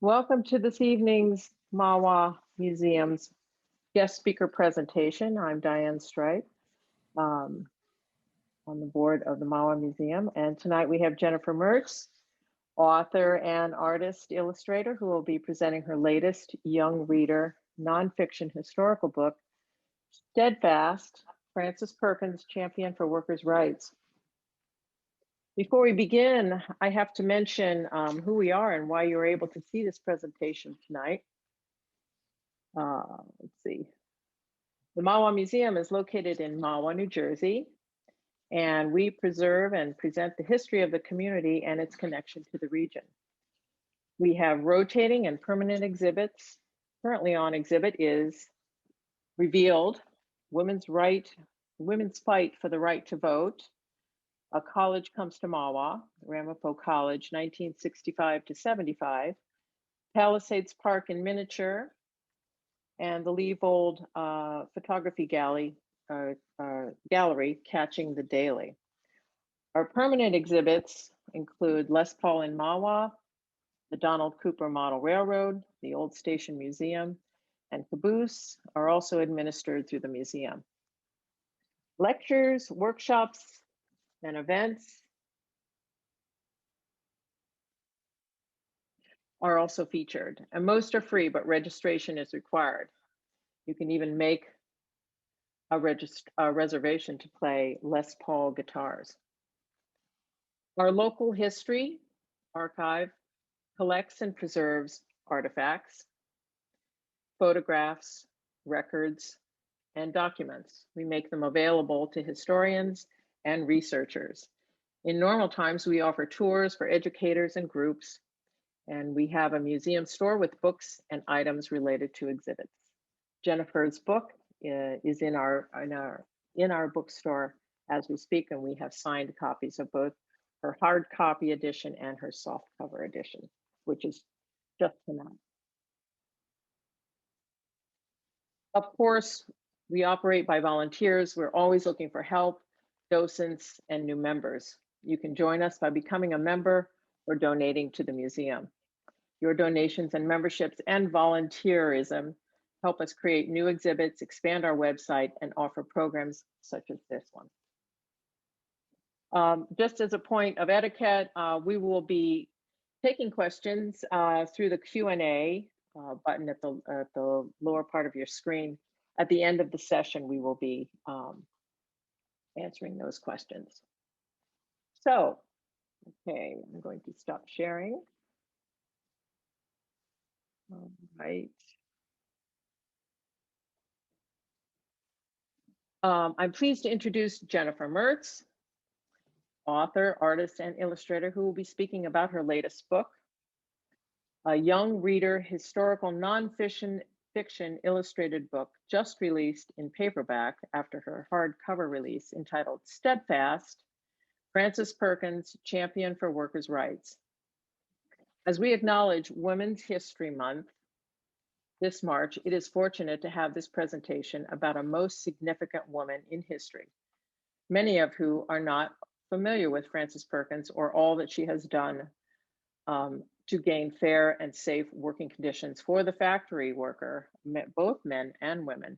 Welcome to this evening's MAWA Museum's guest speaker presentation. I'm Diane Streit, on the board of the MAWA Museum. And tonight we have Jennifer Merz, author and artist illustrator, who will be presenting her latest young reader nonfiction historical book, Steadfast, Frances Perkins, Champion for Workers' Rights. Before we begin, I have to mention who we are and why you're able to see this presentation tonight. Let's see. The MAWA Museum is located in MAWA, New Jersey, and we preserve and present the history of the community and its connection to the region. We have rotating and permanent exhibits. Currently on exhibit is Revealed, Women's Fight for the Right to Vote, A College Comes to MAWA, Ramapo College, 1965 to 75, Palisades Park in miniature, and the Leavold Photography Gallery, Catching the Daily. Our permanent exhibits include Les Paul in MAWA, the Donald Cooper Model Railroad, the Old Station Museum, and Caboose are also administered through the museum. Lectures, workshops, and events are also featured, and most are free, but registration is required. You can even make a reservation to play Les Paul guitars. Our local history archive collects and preserves artifacts, photographs, records, and documents. We make them available to historians and researchers. In normal times, we offer tours for educators and groups, and we have a museum store with books and items related to exhibits. Jennifer's book is in our bookstore as we speak, and we have signed copies of both her hard copy edition and her soft cover edition, which is just tonight. Of course, we operate by volunteers. We're always looking for help, docents, and new members. You can join us by becoming a member or donating to the museum. Your donations and memberships and volunteerism help us create new exhibits, expand our website, and offer programs such as this one. Just as a point of etiquette, we will be taking questions through the Q&A button at the lower part of your screen. At the end of the session, we will be answering those questions. So, okay, I'm going to stop sharing. All right. I'm pleased to introduce Jennifer Merz, author, artist, and illustrator, who will be speaking about her latest book, a young reader historical nonfiction illustrated book just released in paperback after her hardcover release, entitled Steadfast, Frances Perkins, Champion for Workers' Rights. As we acknowledge Women's History Month this March, it is fortunate to have this presentation about a most significant woman in history, many of who are not familiar with Frances Perkins or all that she has done to gain fair and safe working conditions for the factory worker, both men and women,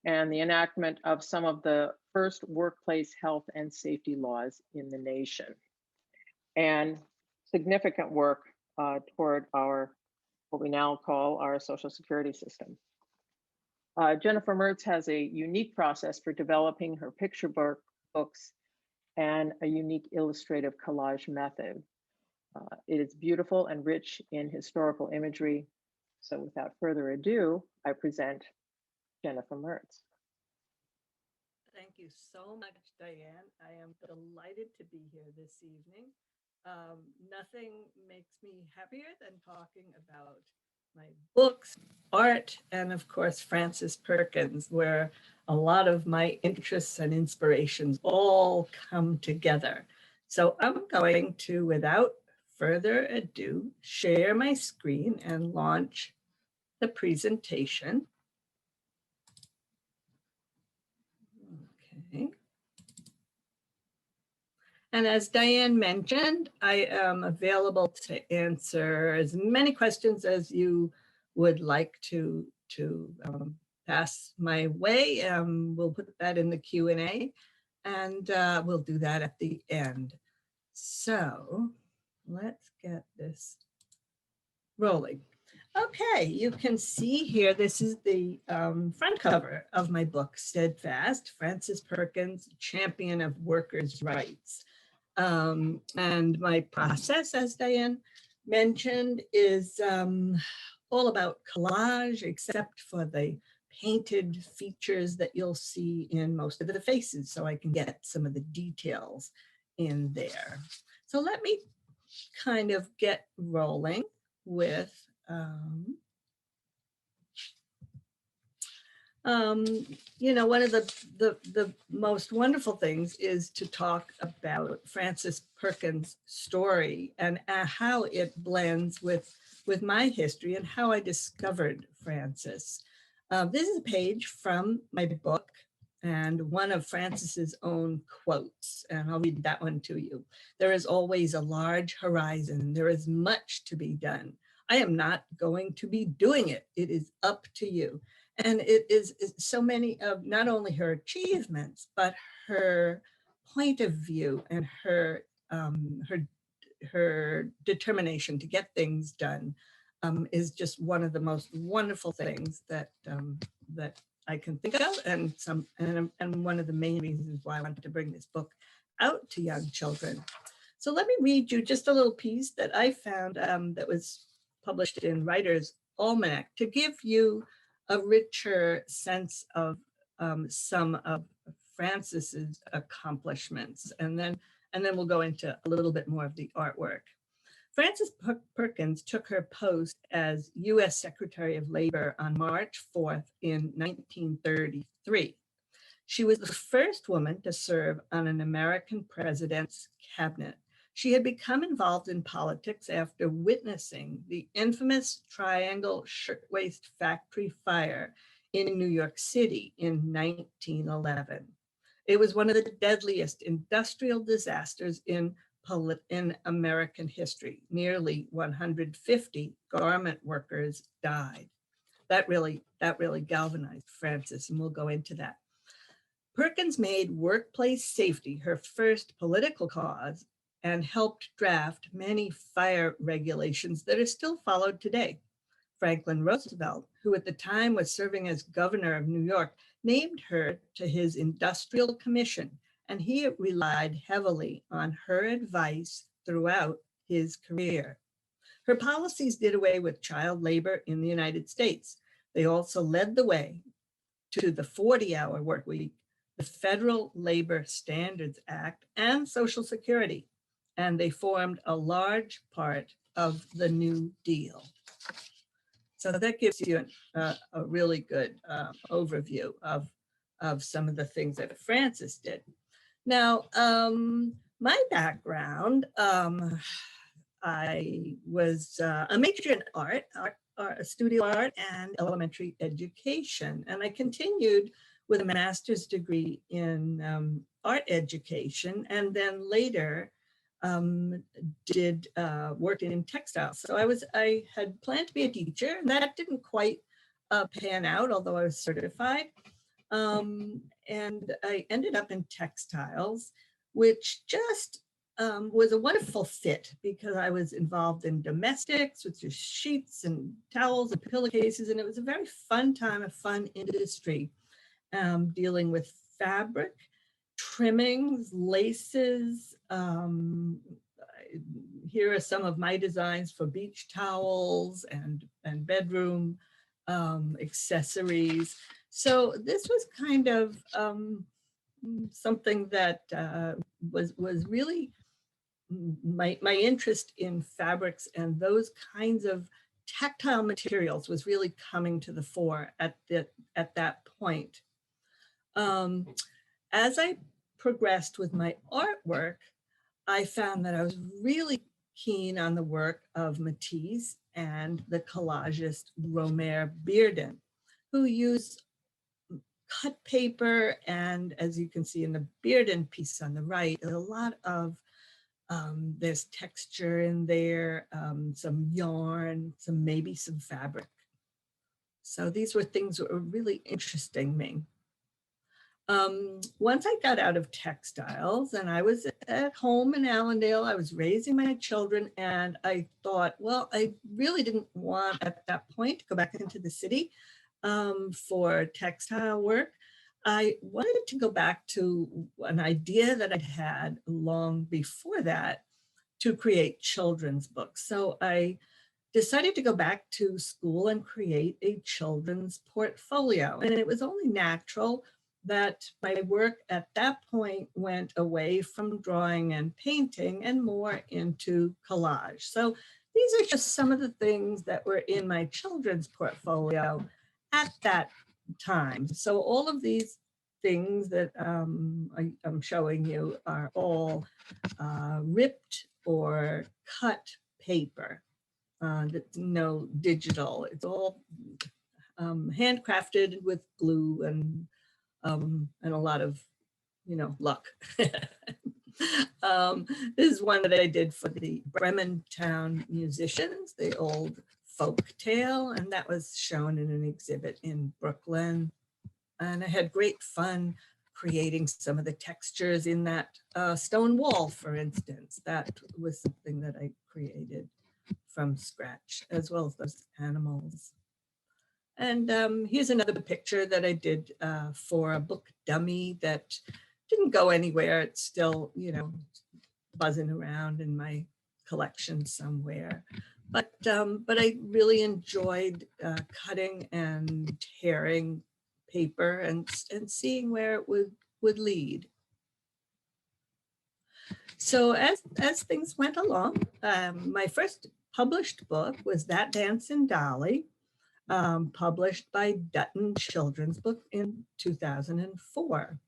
and the enactment of some of the first workplace health and safety laws in the nation, and significant work toward what we now call our Social Security system. Jennifer Merz has a unique process for developing her picture books and a unique illustrative collage method. It is beautiful and rich in historical imagery. So without further ado, I present Jennifer Merz. Thank you so much, Diane. I am delighted to be here this evening. Nothing makes me happier than talking about my books, art, and of course, Frances Perkins, where a lot of my interests and inspirations all come together. So I'm going to, without further ado, share my screen and launch the presentation. Okay. And as Diane mentioned, I am available to answer as many questions as you would like to pass my way. We'll put that in the Q&A, and we'll do that at the end. So let's get this rolling. Okay, you can see here, this is the front cover of my book, Steadfast, Frances Perkins, Champion of Workers' Rights. And my process, as Diane mentioned, is all about collage, except for the painted features that you'll see in most of the faces, so I can get some of the details in there. So let me kind of get rolling with you know, one of the most wonderful things is to talk about Frances Perkins' story and how it blends with my history and how I discovered Frances. This is a page from my book and one of Frances's own quotes, and I'll read that one to you. "There is always a large horizon. There is much to be done. I am not going to be doing it. It is up to you." And it is so many of not only her achievements, but her point of view and her determination to get things done is just one of the most wonderful things that that I can think of, and one of the main reasons why I wanted to bring this book out to young children. So let me read you just a little piece that I found that was published in Writer's Almanac to give you a richer sense of some of Frances's accomplishments, and then we'll go into a little bit more of the artwork. Frances Perkins took her post as U.S. Secretary of Labor on March 4th in 1933. She was the first woman to serve on an American president's cabinet. She had become involved in politics after witnessing the infamous Triangle Shirtwaist Factory Fire in New York City in 1911. It was one of the deadliest industrial disasters in American history. Nearly 150 garment workers died. That really galvanized Frances, and we'll go into that. Perkins made workplace safety her first political cause and helped draft many fire regulations that are still followed today. Franklin Roosevelt, who at the time was serving as governor of New York, named her to his industrial commission, and he relied heavily on her advice throughout his career. Her policies did away with child labor in the United States. They also led the way to the 40-hour work week, the Federal Labor Standards Act, and Social Security, and they formed a large part of the New Deal. So that gives you a really good overview of some of the things that Frances did. Now, my background, I was a major in art, studio art and elementary education. And I continued with a master's degree in art education, and then later worked in textiles. So I had planned to be a teacher, and that didn't quite pan out, although I was certified. And I ended up in textiles, which just was a wonderful fit because I was involved in domestics, which is sheets and towels and pillowcases, and it was a very fun time, a fun industry, dealing with fabric, trimmings, laces. Here are some of my designs for beach towels and bedroom accessories. So this was kind of something that was really my interest in fabrics and those kinds of tactile materials was really coming to the fore at that point. As I progressed with my artwork, I found that I was really keen on the work of Matisse and the collagist Romare Bearden, who used cut paper, and as you can see in the Bearden piece on the right, a lot of There's texture in there, some yarn, maybe some fabric. So these were things that were really interesting me. Once I got out of textiles and I was at home in Allendale, I was raising my children, and I thought, well, I really didn't want at that point to go back into the city for textile work. I wanted to go back to an idea that I'd had long before that to create children's books. So I decided to go back to school and create a children's portfolio. And it was only natural that my work at that point went away from drawing and painting and more into collage. So these are just some of the things that were in my children's portfolio at that time. So all of these things that I'm showing you are all ripped or cut paper. No digital. It's all handcrafted with glue and a lot of, luck. This is one that I did for the Bremen Town musicians, the old folk tale, and that was shown in an exhibit in Brooklyn. And I had great fun creating some of the textures in that stone wall, for instance. That was something that I created from scratch, as well as those animals. And here's another picture that I did for a book dummy that didn't go anywhere. It's still, buzzing around in my collection somewhere. But I really enjoyed cutting and tearing paper and seeing where it would lead. So as things went along, my first published book was That Dancing Dolly, published by Dutton Children's Book in 2004.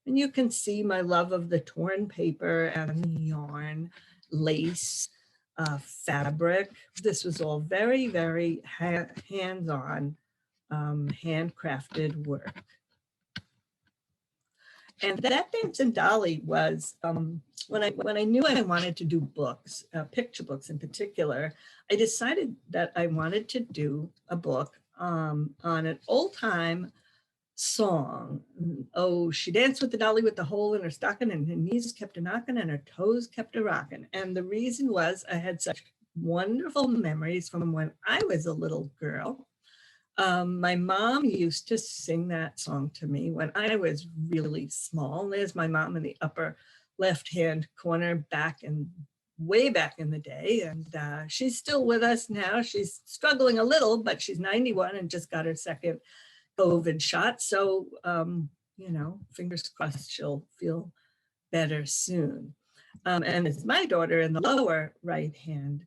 And you can see my love of the torn paper and yarn, lace, fabric. This was all very, very hands-on, handcrafted work. And That Dancing Dolly was, when I knew I wanted to do books, picture books in particular, I decided that I wanted to do a book on an old time song. Oh, she danced with the dolly with the hole in her stocking, and her knees kept a knocking and her toes kept a rocking. And the reason was I had such wonderful memories from when I was a little girl. My mom used to sing that song to me when I was really small. There's my mom in the upper left-hand corner way back in the day. And she's still with us now. She's struggling a little, but she's 91 and just got her second COVID shot. So, fingers crossed she'll feel better soon. And it's my daughter in the lower right-hand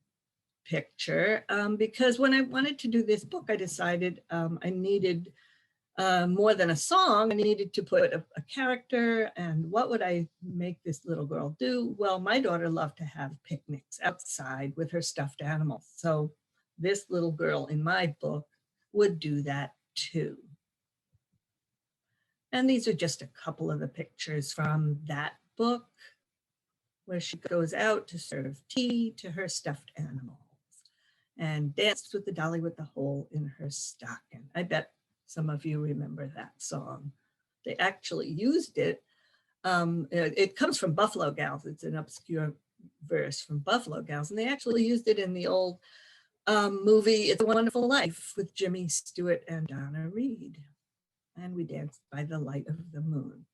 picture, because when I wanted to do this book, I decided I needed more than a song. I needed to put a character, and what would I make this little girl do? Well, my daughter loved to have picnics outside with her stuffed animals. So this little girl in my book would do that too. And these are just a couple of the pictures from that book, where she goes out to serve tea to her stuffed animals and danced with the dolly with the hole in her stocking. I bet some of you remember that song. They actually used it. It comes from Buffalo Gals. It's an obscure verse from Buffalo Gals, and they actually used it in the old movie It's a Wonderful Life with Jimmy Stewart and Donna Reed. And we danced by the light of the moon.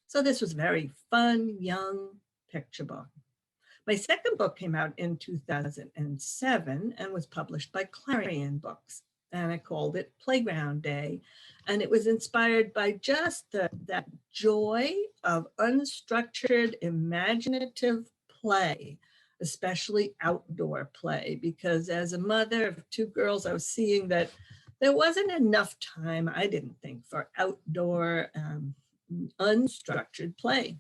So this was very fun, young picture book. My second book came out in 2007 and was published by Clarion Books, and I called it Playground Day. And it was inspired by just that joy of unstructured, imaginative play, especially outdoor play, because as a mother of two girls, I was seeing that there wasn't enough time, I didn't think, for outdoor unstructured play.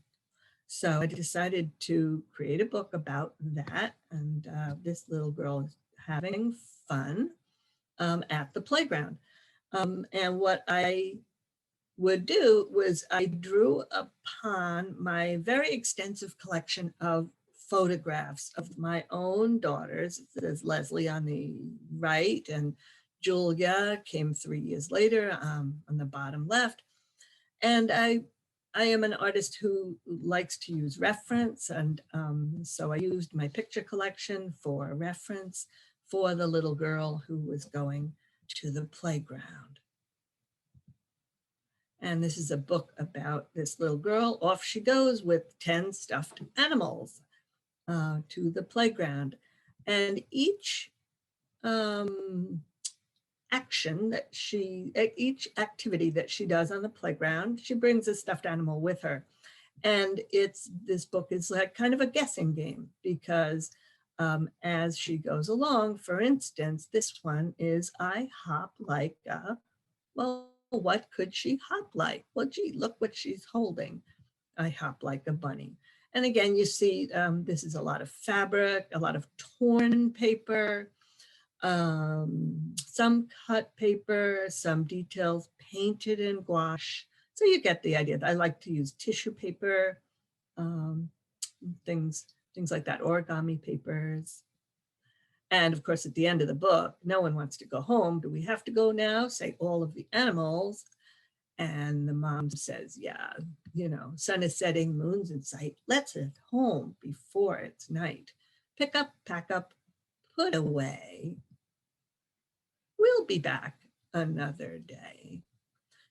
So I decided to create a book about that. And this little girl is having fun at the playground. And what I would do was I drew upon my very extensive collection of photographs of my own daughters. There's Leslie on the right, and Julia came 3 years later on the bottom left. And I am an artist who likes to use reference, and so I used my picture collection for reference for the little girl who was going to the playground. And this is a book about this little girl. Off she goes with 10 stuffed animals to the playground. And each each activity that she does on the playground, she brings a stuffed animal with her. And this book is like kind of a guessing game, because as she goes along, for instance, this one is I hop like a, well, what could she hop like? Well, gee, look what she's holding. I hop like a bunny. And again, you see, this is a lot of fabric, a lot of torn paper, some cut paper, some details painted in gouache. So you get the idea. I like to use tissue paper, things like that, origami papers. And of course, at the end of the book, no one wants to go home. Do we have to go now? Say all of the animals. And the mom says, yeah, you know, sun is setting, moon's in sight. Let's head home before it's night. Pick up, pack up, put away. We'll be back another day.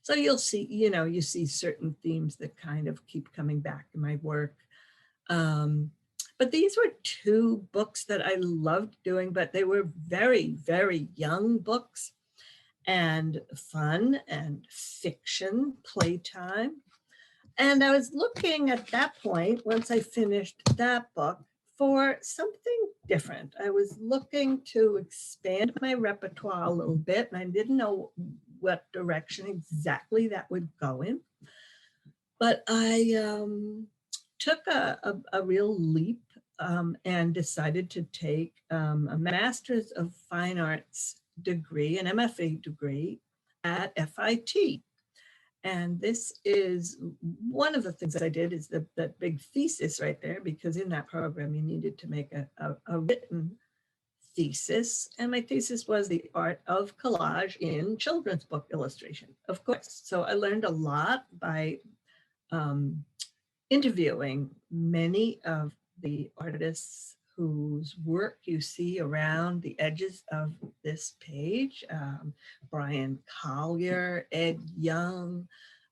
So you'll see, you know, you see certain themes that kind of keep coming back in my work. But these were two books that I loved doing, but they were very, very young books, and fun and fiction, playtime. And I was looking at that point, once I finished that book, for something different. I was looking to expand my repertoire a little bit, and I didn't know what direction exactly that would go in. But I took a real leap and decided to take a Master's of Fine Arts degree, an MFA degree at FIT. And this is one of the things that I did, is that big thesis right there, because in that program you needed to make a written thesis. And my thesis was the art of collage in children's book illustration, of course. So I learned a lot by interviewing many of the artists whose work you see around the edges of this page. Brian Collier, Ed Young,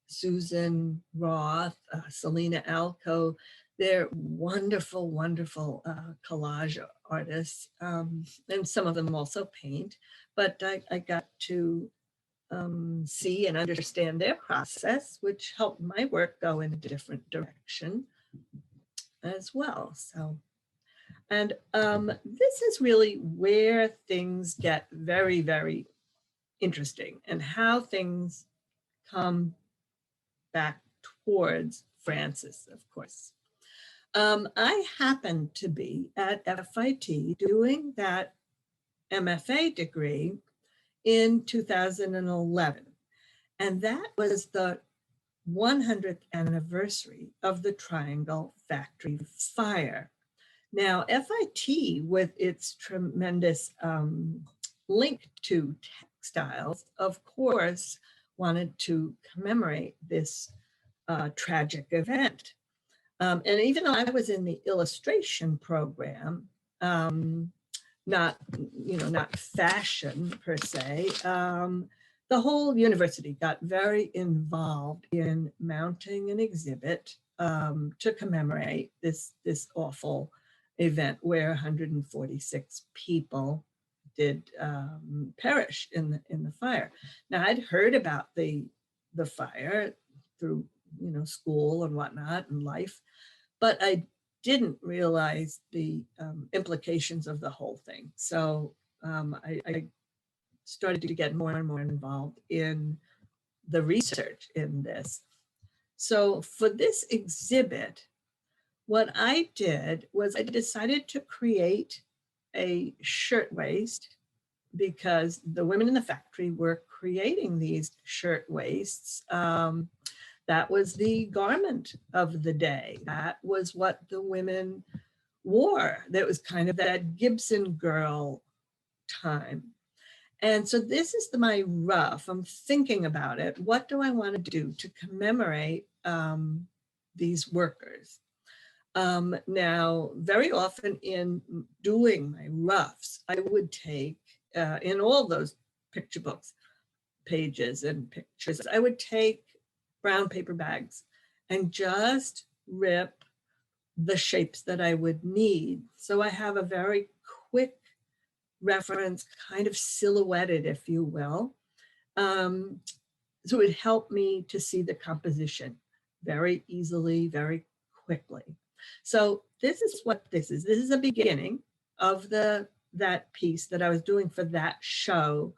Susan Roth, Selena Alco. They're wonderful, wonderful collage artists. And some of them also paint, but I got to see and understand their process, which helped my work go in a different direction as well. So, and this is really where things get very, very interesting, and how things come back towards Frances, of course. I happened to be at FIT doing that MFA degree in 2011. And that was the 100th anniversary of the Triangle Factory Fire. Now, FIT, with its tremendous link to textiles, of course, wanted to commemorate this tragic event. And even though I was in the illustration program, not fashion per se, the whole university got very involved in mounting an exhibit to commemorate this awful event where 146 people did perish in the fire. Now, I'd heard about the fire through school and whatnot and life, but I didn't realize the implications of the whole thing. So I started to get more and more involved in the research in this. So for this exhibit, what I did was I decided to create a shirtwaist, because the women in the factory were creating these shirtwaists, that was the garment of the day. That was what the women wore. That was kind of that Gibson girl time. And so this is my rough. I'm thinking about it. What do I want to do to commemorate these workers? Now, very often in doing my roughs, I would take, in all those picture books, pages and pictures, I would take brown paper bags and just rip the shapes that I would need. So I have a very quick reference, kind of silhouetted, if you will. So it helped me to see the composition very easily, very quickly. So this is what this is. This is the beginning of that piece that I was doing for that show,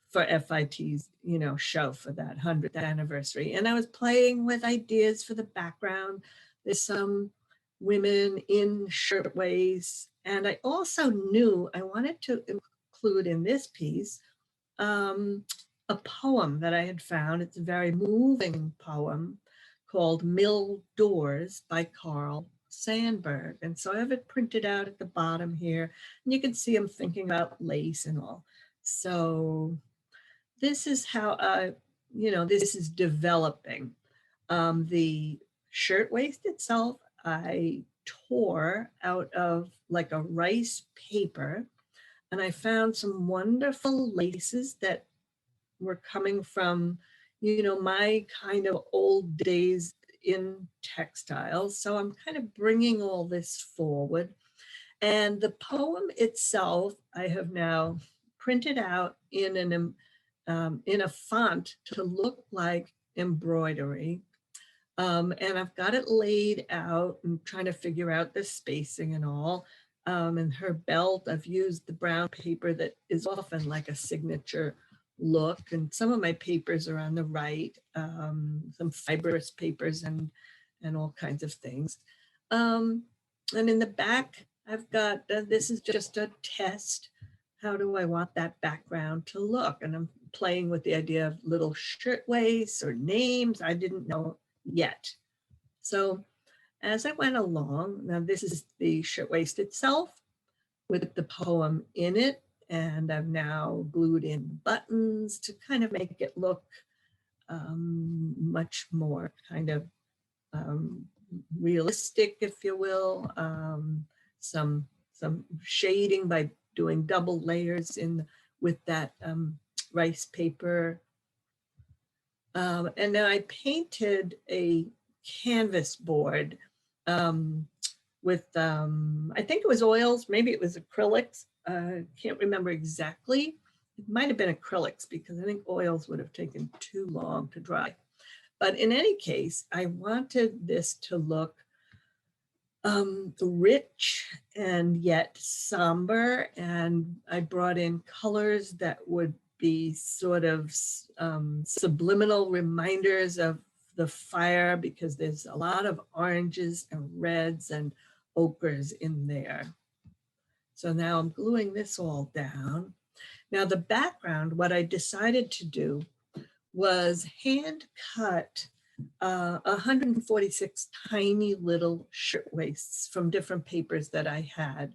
for FIT's, show for that 100th anniversary. And I was playing with ideas for the background. There's some women in shirtwaists. And I also knew I wanted to include in this piece a poem that I had found. It's a very moving poem called Mill Doors by Carl Sandburg. And so I have it printed out at the bottom here. And you can see I'm thinking about lace and all. So this is how, this is developing. The shirtwaist itself, I tore out of like a rice paper, and I found some wonderful laces that were coming from, my kind of old days in textiles. So I'm kind of bringing all this forward. And the poem itself, I have now printed out in a font to look like embroidery. And I've got it laid out and trying to figure out the spacing and all. And her belt, I've used the brown paper that is often like a signature look. And some of my papers are on the right, some fibrous papers and all kinds of things. And in the back, I've got, this is just a test. How do I want that background to look? And I'm playing with the idea of little shirtwaists or names. I didn't know yet. So as I went along, now this is the shirtwaist itself with the poem in it. And I've now glued in buttons to kind of make it look much more kind of realistic, if you will. Some shading by doing double layers with that rice paper. And then I painted a canvas board with, I think it was oils, maybe it was acrylics. Can't remember exactly. It might have been acrylics because I think oils would have taken too long to dry. But in any case, I wanted this to look rich and yet somber. And I brought in colors that would be sort of subliminal reminders of the fire, because there's a lot of oranges and reds and ochres in there. So now I'm gluing this all down. Now the background, what I decided to do was hand cut 146 tiny little shirtwaists from different papers that I had.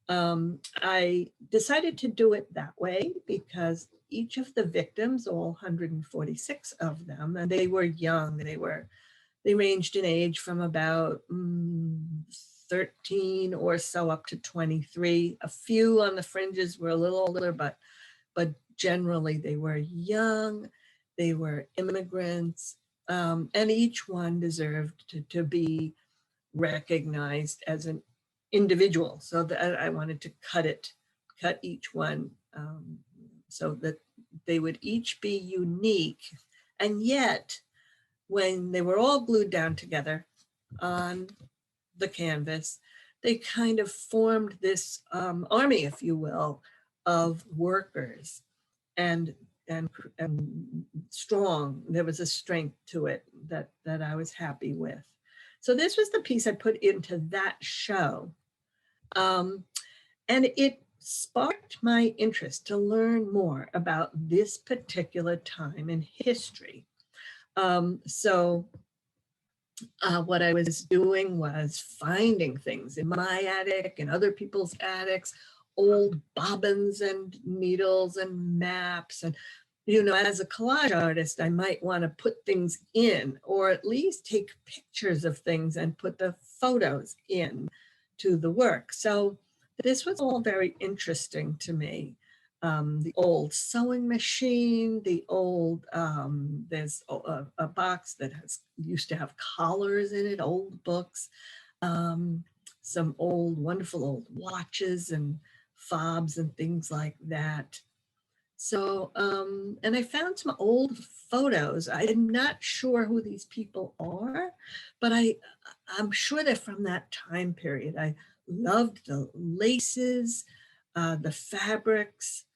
I decided to do it that way because each of the victims, all 146 of them, and they were young, they ranged in age from about 13 or so up to 23. A few on the fringes were a little older, but generally they were young, they were immigrants, and each one deserved to be recognized as an individual. So that I wanted to cut each one so that they would each be unique. And yet, when they were all glued down together on the canvas, they kind of formed this army, if you will, of workers and strong. There was a strength to it that I was happy with. So this was the piece I put into that show. And it sparked my interest to learn more about this particular time in history. What I was doing was finding things in my attic and other people's attics, old bobbins and needles and maps. And, as a collage artist, I might want to put things in, or at least take pictures of things and put the photos in to the work. So this was all very interesting to me. The old sewing machine, the old, there's a box that used to have collars in it, old books, some wonderful old watches and fobs and things like that. So, and I found some old photos. I'm not sure who these people are, but I'm sure they're from that time period. I loved the laces, the fabrics,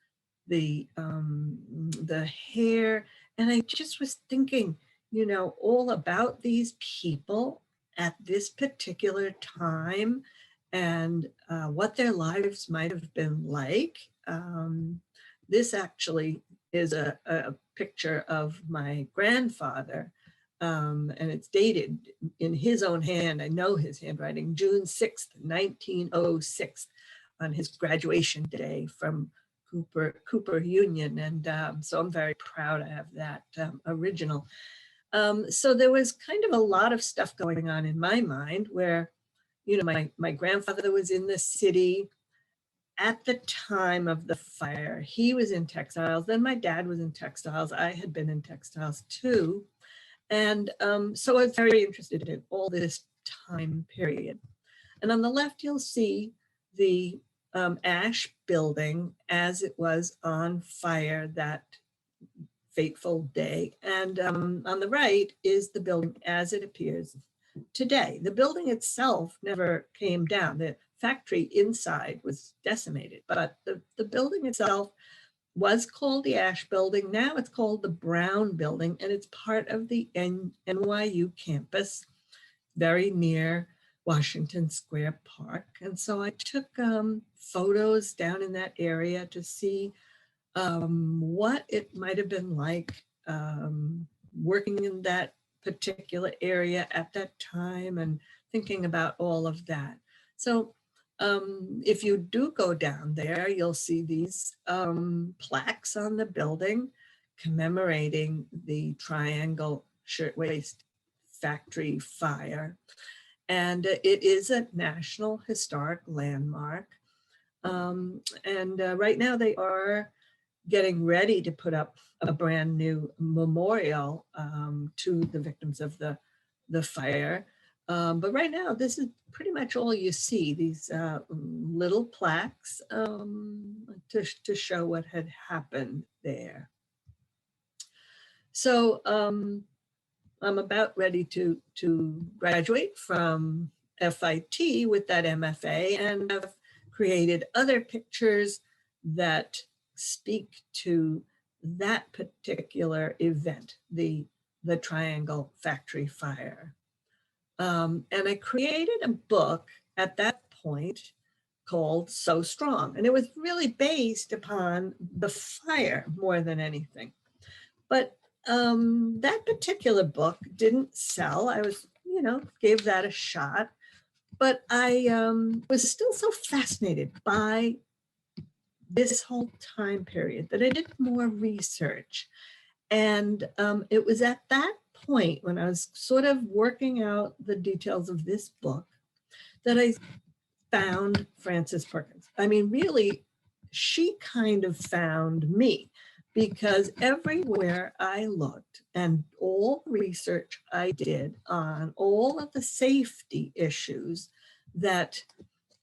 the hair, and I just was thinking, all about these people at this particular time and what their lives might have been like. This actually is a picture of my grandfather, and it's dated in his own hand. I know his handwriting, June 6th, 1906, on his graduation day from Cooper Union. And so I'm very proud I have that original. So there was kind of a lot of stuff going on in my mind where, my grandfather was in the city at the time of the fire. He was in textiles. Then my dad was in textiles. I had been in textiles too. And so I was very interested in all this time period. And on the left, you'll see the ash building as it was on fire that fateful day. And on the right is the building as it appears today. The building itself never came down. The factory inside was decimated, but the building itself was called the Ash Building. Now it's called the Brown Building, and it's part of the NYU campus, very near Washington Square Park. And so I took photos down in that area to see what it might have been like working in that particular area at that time and thinking about all of that. So if you do go down there, you'll see these plaques on the building commemorating the Triangle Shirtwaist Factory Fire. And it is a National Historic Landmark. Right now they are getting ready to put up a brand new memorial to the victims of the fire. But right now, this is pretty much all you see, these little plaques to show what had happened there. So I'm about ready to graduate from FIT with that MFA, and I've created other pictures that speak to that particular event, the Triangle Factory Fire. And I created a book at that point called So Strong. And it was really based upon the fire more than anything. But that particular book didn't sell. I was, gave that a shot. But I was still so fascinated by this whole time period that I did more research. And it was at that point when I was sort of working out the details of this book that I found Frances Perkins. I mean, really, she kind of found me, because everywhere I looked and all the research I did on all of the safety issues that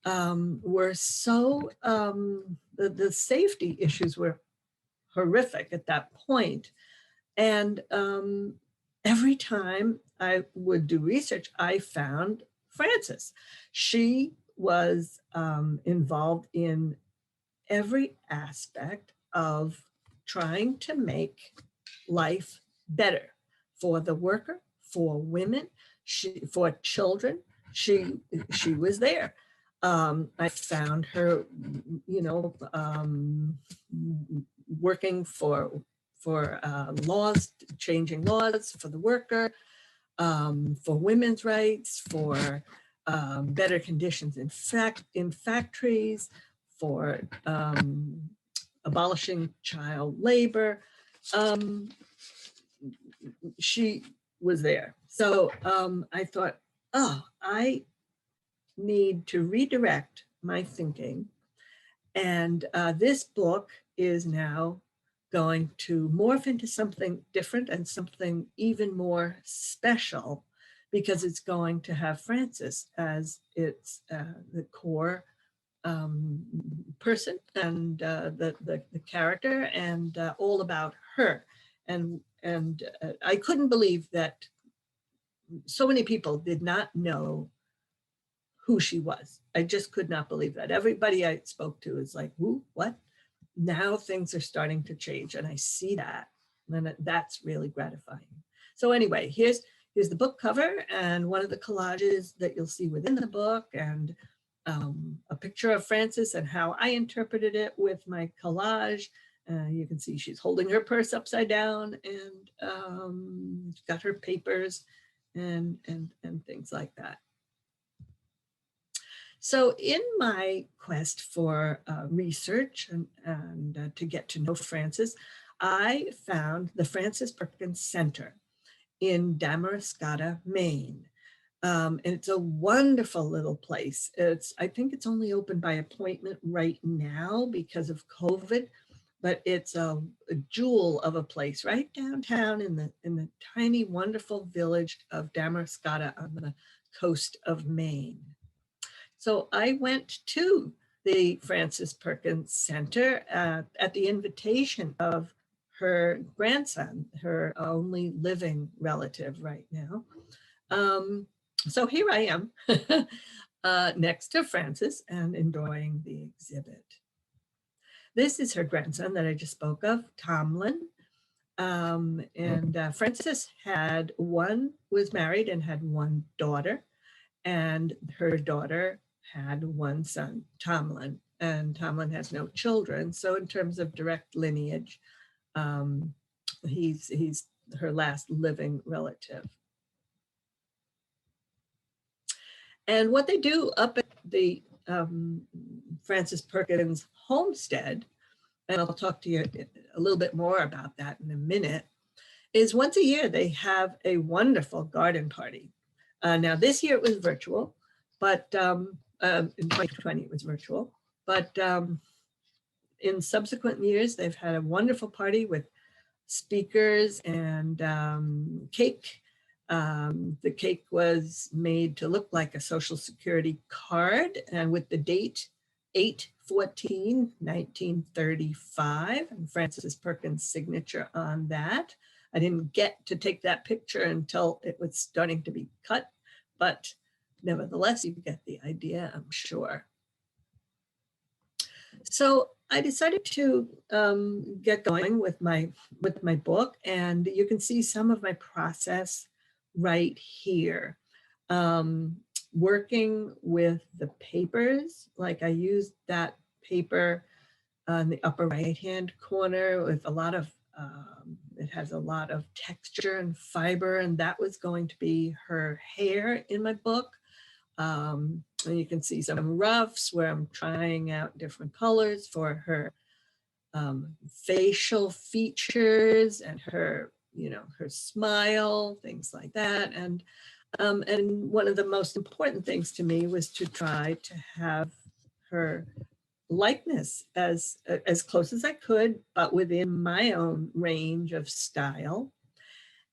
were so, the safety issues were horrific at that point. And every time I would do research, I found Frances. She was involved in every aspect of trying to make life better for the worker, for women, for children. She was there. I found her, working for laws, changing laws for the worker, for women's rights, for better conditions in factories, for abolishing child labor. She was there. So I thought, oh, I need to redirect my thinking. And this book is now going to morph into something different and something even more special, because it's going to have Frances as its the core person and the character, and all about her. And I couldn't believe that so many people did not know who she was. I just could not believe that. Everybody I spoke to is like, who, what? Now things are starting to change, and I see that, and that's really gratifying. So anyway, here's the book cover and one of the collages that you'll see within the book, and a picture of Frances and how I interpreted it with my collage. You can see she's holding her purse upside down, and got her papers and things like that. So in my quest for research and to get to know Frances, I found the Frances Perkins Center in Damariscotta, Maine. And it's a wonderful little place. I think it's only open by appointment right now because of COVID, but it's a jewel of a place right downtown in the tiny, wonderful village of Damariscotta on the coast of Maine. So I went to the Frances Perkins Center at the invitation of her grandson, her only living relative right now. So here I am next to Frances and enjoying the exhibit. This is her grandson that I just spoke of, Tomlin. Frances was married and had one daughter, and her daughter had one son, Tomlin, and Tomlin has no children. So in terms of direct lineage, he's her last living relative. And what they do up at the Frances Perkins homestead, and I'll talk to you a little bit more about that in a minute, is once a year they have a wonderful garden party. Now this year it was virtual, but in 2020 it was virtual, but in subsequent years they've had a wonderful party with speakers and cake. The cake was made to look like a Social Security card, and with the date 8/14/1935 and Frances Perkins' signature on that. I didn't get to take that picture until it was starting to be cut, but nevertheless, you get the idea, I'm sure. So I decided to get going with my book, and you can see some of my process right here. Working with the papers, like I used that paper on the upper right-hand corner with a lot of, it has a lot of texture and fiber, and that was going to be her hair in my book. And you can see some roughs where I'm trying out different colors for her facial features and her, her smile, things like that. And one of the most important things to me was to try to have her likeness as close as I could, but within my own range of style.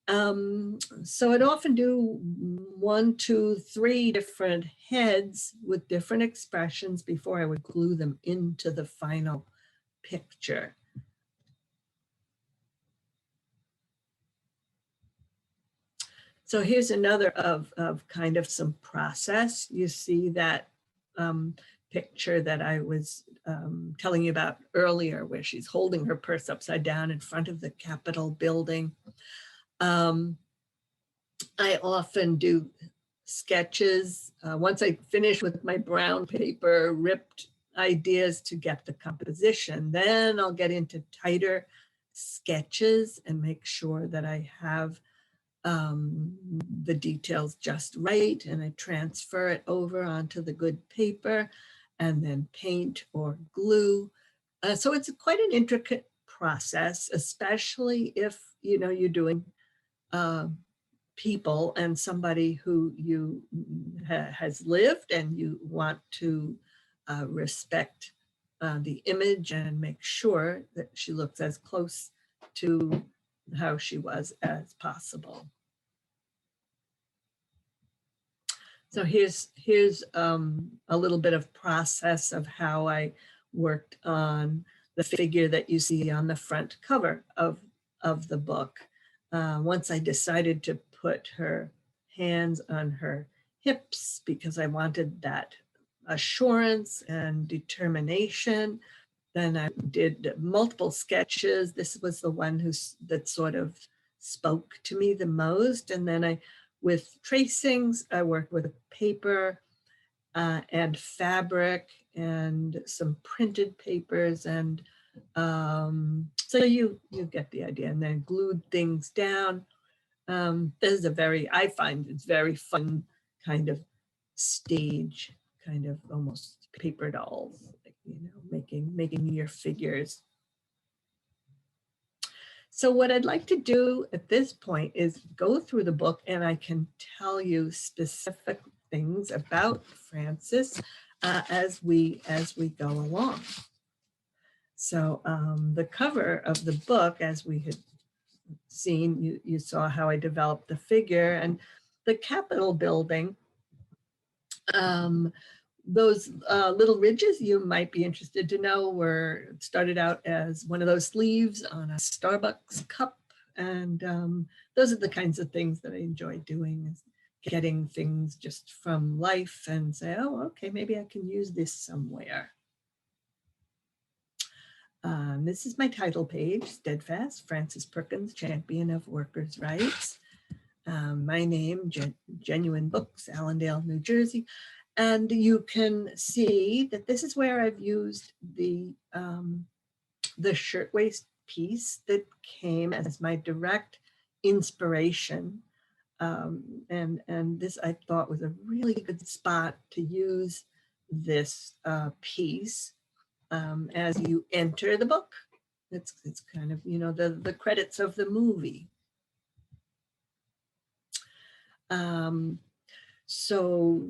So I'd often do 1, 2, 3 different heads with different expressions before I would glue them into the final picture. So here's another of kind of some process. You see that picture that I was telling you about earlier, where she's holding her purse upside down in front of the Capitol building. I often do sketches. Once I finished with my brown paper, ripped ideas to get the composition, then I'll get into tighter sketches and make sure that I have the details just right, and I transfer it over onto the good paper and then paint or glue. So it's quite an intricate process, especially if you're doing people and somebody who has lived and you want to respect the image and make sure that she looks as close to how she was as possible. So here's a little bit of process of how I worked on the figure that you see on the front cover of the book. Once I decided to put her hands on her hips because I wanted that assurance and determination, then I did multiple sketches. This was the one that sort of spoke to me the most. And then with tracings, I worked with paper and fabric and some printed papers. And so you get the idea. And then glued things down. This is I find it's very fun kind of stage, kind of almost paper dolls, making your figures. So what I'd like to do at this point is go through the book, and I can tell you specific things about Frances as we go along. So the cover of the book, as we had seen, you saw how I developed the figure, and the Capitol building. Those little ridges, you might be interested to know, started out as one of those sleeves on a Starbucks cup. And those are the kinds of things that I enjoy doing, is getting things just from life and say, oh, okay, maybe I can use this somewhere. This is my title page, Steadfast, Frances Perkins, Champion of Workers' Rights. My name, Genuine Books, Allendale, New Jersey. And you can see that this is where I've used the shirtwaist piece that came as my direct inspiration. And this I thought was a really good spot to use this piece as you enter the book. It's kind of, the credits of the movie. So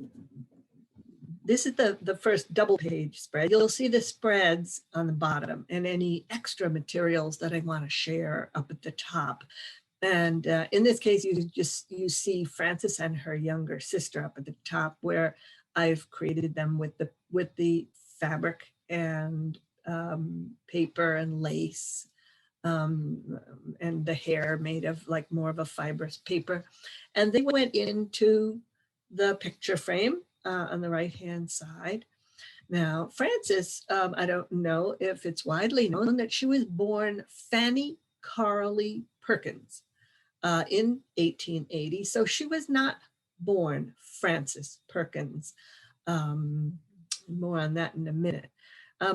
this is the first double page spread. You'll see the spreads on the bottom and any extra materials that I want to share up at the top. And in this case, you see Frances and her younger sister up at the top, where I've created them with the fabric and paper and lace, and the hair made of like more of a fibrous paper. And they went into the picture frame on the right-hand side. Now, Frances, I don't know if it's widely known that she was born Fanny Carly Perkins in 1880. So she was not born Frances Perkins. More on that in a minute.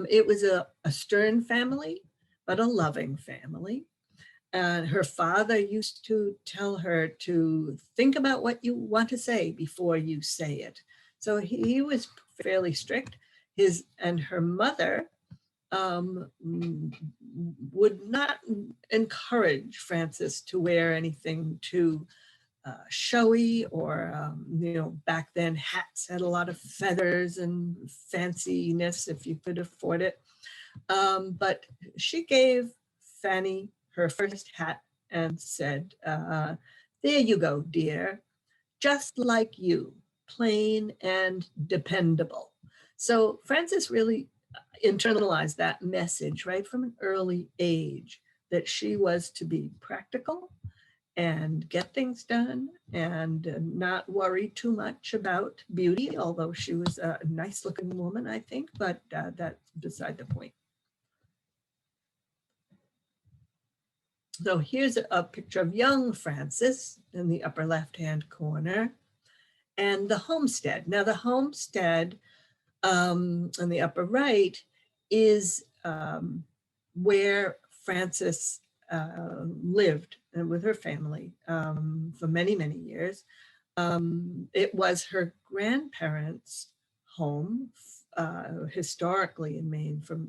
It was a stern family, but a loving family. And her father used to tell her to think about what you want to say before you say it. So he was fairly strict. And her mother would not encourage Frances to wear anything too showy, or back then hats had a lot of feathers and fanciness if you could afford it. But she gave Fanny her first hat and said, there you go, dear, just like you, plain and dependable. So Frances really internalized that message right from an early age, that she was to be practical and get things done and not worry too much about beauty, although she was a nice looking woman, I think, but that's beside the point. So here's a picture of young Frances in the upper left-hand corner. and the homestead. Now the homestead on the upper right is where Frances lived with her family for many, many years. It was her grandparents' home, historically in Maine from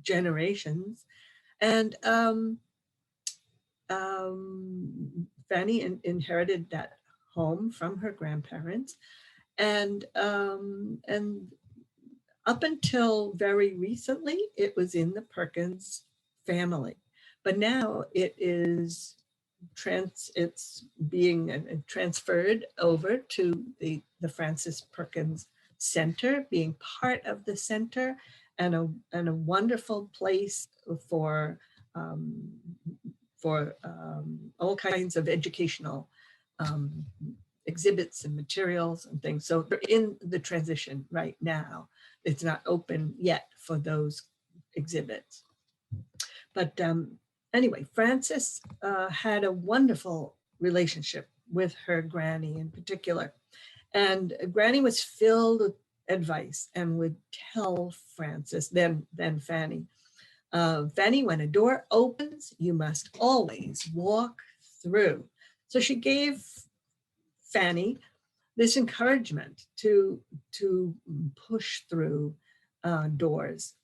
generations. And Fanny inherited that home from her grandparents. And up until very recently, it was in the Perkins family. But now it's being transferred over to the Frances Perkins Center, being part of the center, and a wonderful place for all kinds of educational exhibits and materials and things. So they're in the transition right now. It's not open yet for those exhibits. But anyway, Frances had a wonderful relationship with her granny in particular. And Granny was filled with advice and would tell Frances, then Fanny, Fanny, when a door opens, you must always walk through. So she gave Fanny this encouragement to push through doors.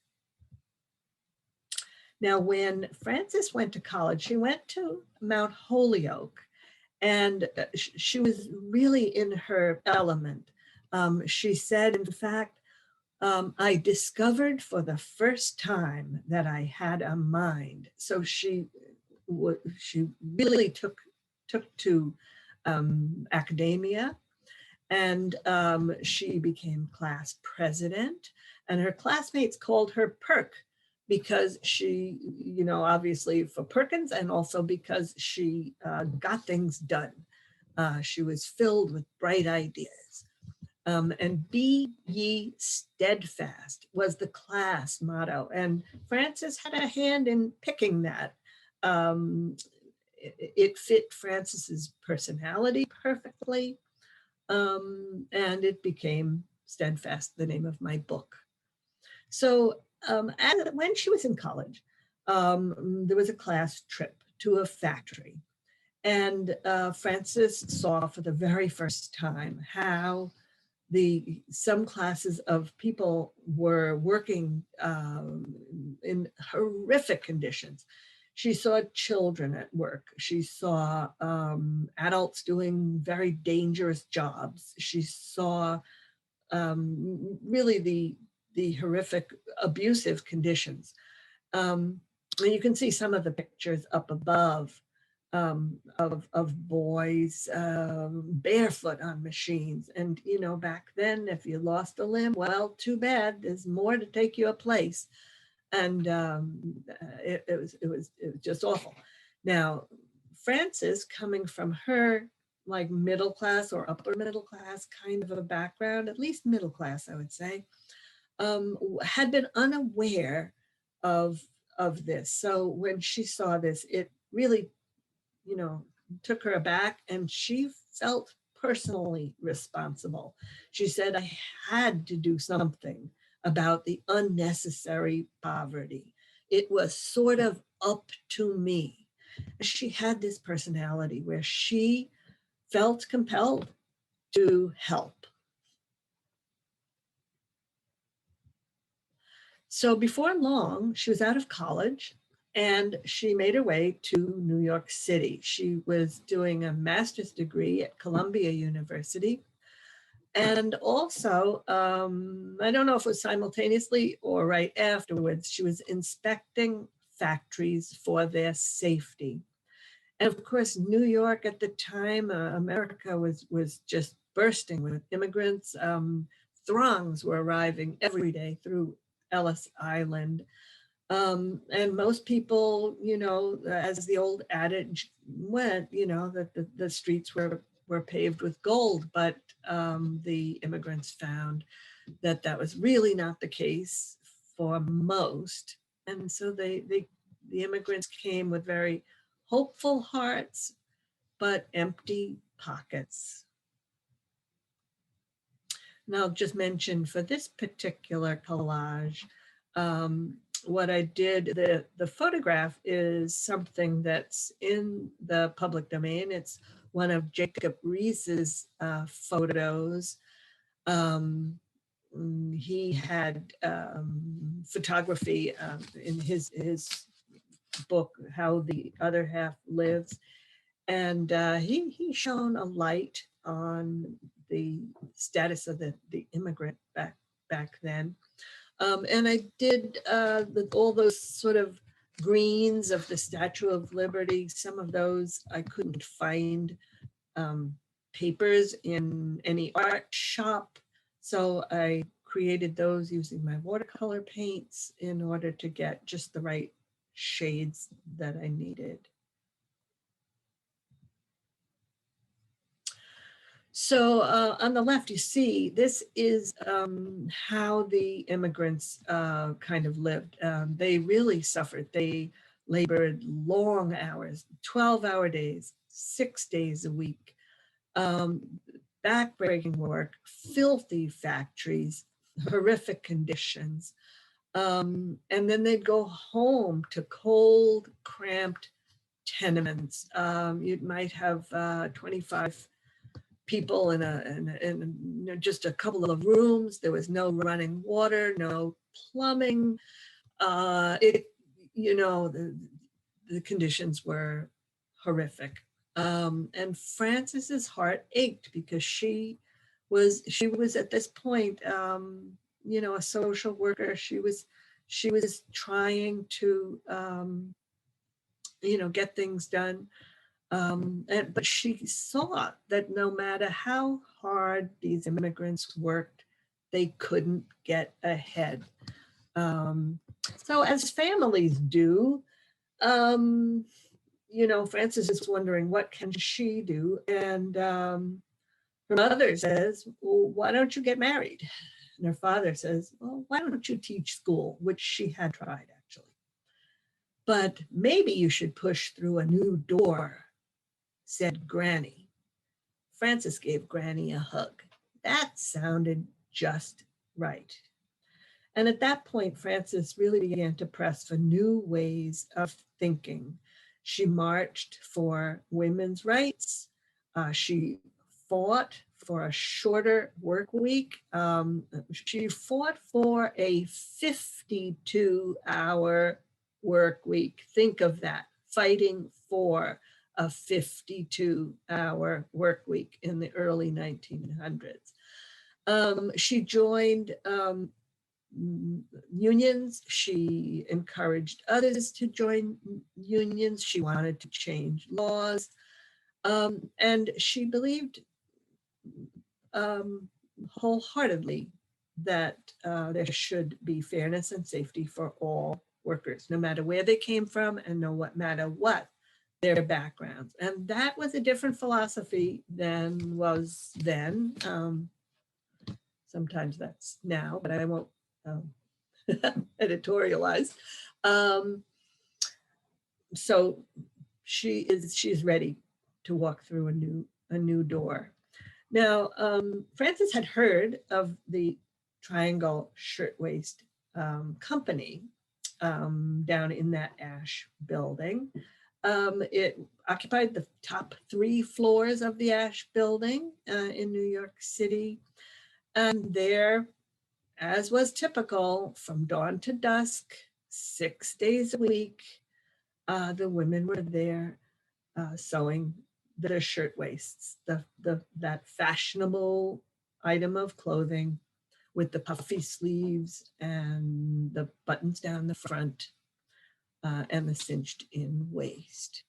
Now, when Frances went to college, she went to Mount Holyoke, and she was really in her element. She said, in fact, I discovered for the first time that I had a mind. So she really took to academia, and she became class president, and her classmates called her Perk because she, obviously for Perkins, and also because she got things done. She was filled with bright ideas. And be ye steadfast was the class motto. And Frances had a hand in picking that. It fit Frances's personality perfectly. And it became Steadfast, the name of my book. So when she was in college, there was a class trip to a factory. And Frances saw for the very first time how some classes of people were working in horrific conditions. She saw children at work. She saw adults doing very dangerous jobs. She saw really the horrific abusive conditions. And you can see some of the pictures up above of boys barefoot on machines. And, back then, if you lost a limb, well, too bad, there's more to take you a place. And it was just awful. Now, Frances, coming from her like middle class or upper middle class kind of a background, at least middle class, I would say, had been unaware of this. So when she saw this, it really, took her aback, and she felt personally responsible. She said, I had to do something about the unnecessary poverty. It was sort of up to me. She had this personality where she felt compelled to help. So before long, she was out of college, and she made her way to New York City. She was doing a master's degree at Columbia University. And also, I don't know if it was simultaneously or right afterwards, she was inspecting factories for their safety. And of course, New York at the time, America was just bursting with immigrants. Throngs were arriving every day through Ellis Island. And most people, as the old adage went, that the streets were paved with gold, but the immigrants found that was really not the case for most. And so the immigrants came with very hopeful hearts, but empty pockets. And I'll just mention for this particular collage, what I did, the photograph is something that's in the public domain. It's one of Jacob Ries's photos. He had photography in his book, How the Other Half Lives. And he shone a light on the status of the immigrant back then. And I did all those sort of greens of the Statue of Liberty. Some of those I couldn't find papers in any art shop. So I created those using my watercolor paints in order to get just the right shades that I needed. So on the left, you see, this is how the immigrants kind of lived. They really suffered. They labored long hours, 12-hour days, 6 days a week, backbreaking work, filthy factories, horrific conditions. And then they'd go home to cold, cramped tenements. You might have 25 people in just a couple of rooms. There was no running water, no plumbing. The conditions were horrific. And Frances's heart ached because she was at this point, a social worker. She was trying to, get things done. But she saw that no matter how hard these immigrants worked, they couldn't get ahead. So as families do, Frances is wondering, what can she do? And her mother says, well, why don't you get married? And her father says, well, why don't you teach school? Which she had tried, actually. But maybe you should push through a new door, said Granny. Frances gave Granny a hug. That sounded just right. And at that point, Frances really began to press for new ways of thinking. She marched for women's rights. She fought for a shorter work week. She fought for a 52-hour work week. Think of that, fighting for a 52-hour work week in the early 1900s. She joined unions. She encouraged others to join unions. She wanted to change laws. And she believed wholeheartedly that there should be fairness and safety for all workers, no matter where they came from and no matter what their backgrounds. And that was a different philosophy than was then. Sometimes that's now, but I won't editorialize. So she's ready to walk through a new door. Now, Frances had heard of the Triangle Shirtwaist Company down in that Ash building. It occupied the top 3 floors of the Ash building in New York City. And there, as was typical, from dawn to dusk, 6 days a week, the women were there sewing the shirtwaists, that fashionable item of clothing with the puffy sleeves and the buttons down the front and the cinched in waist.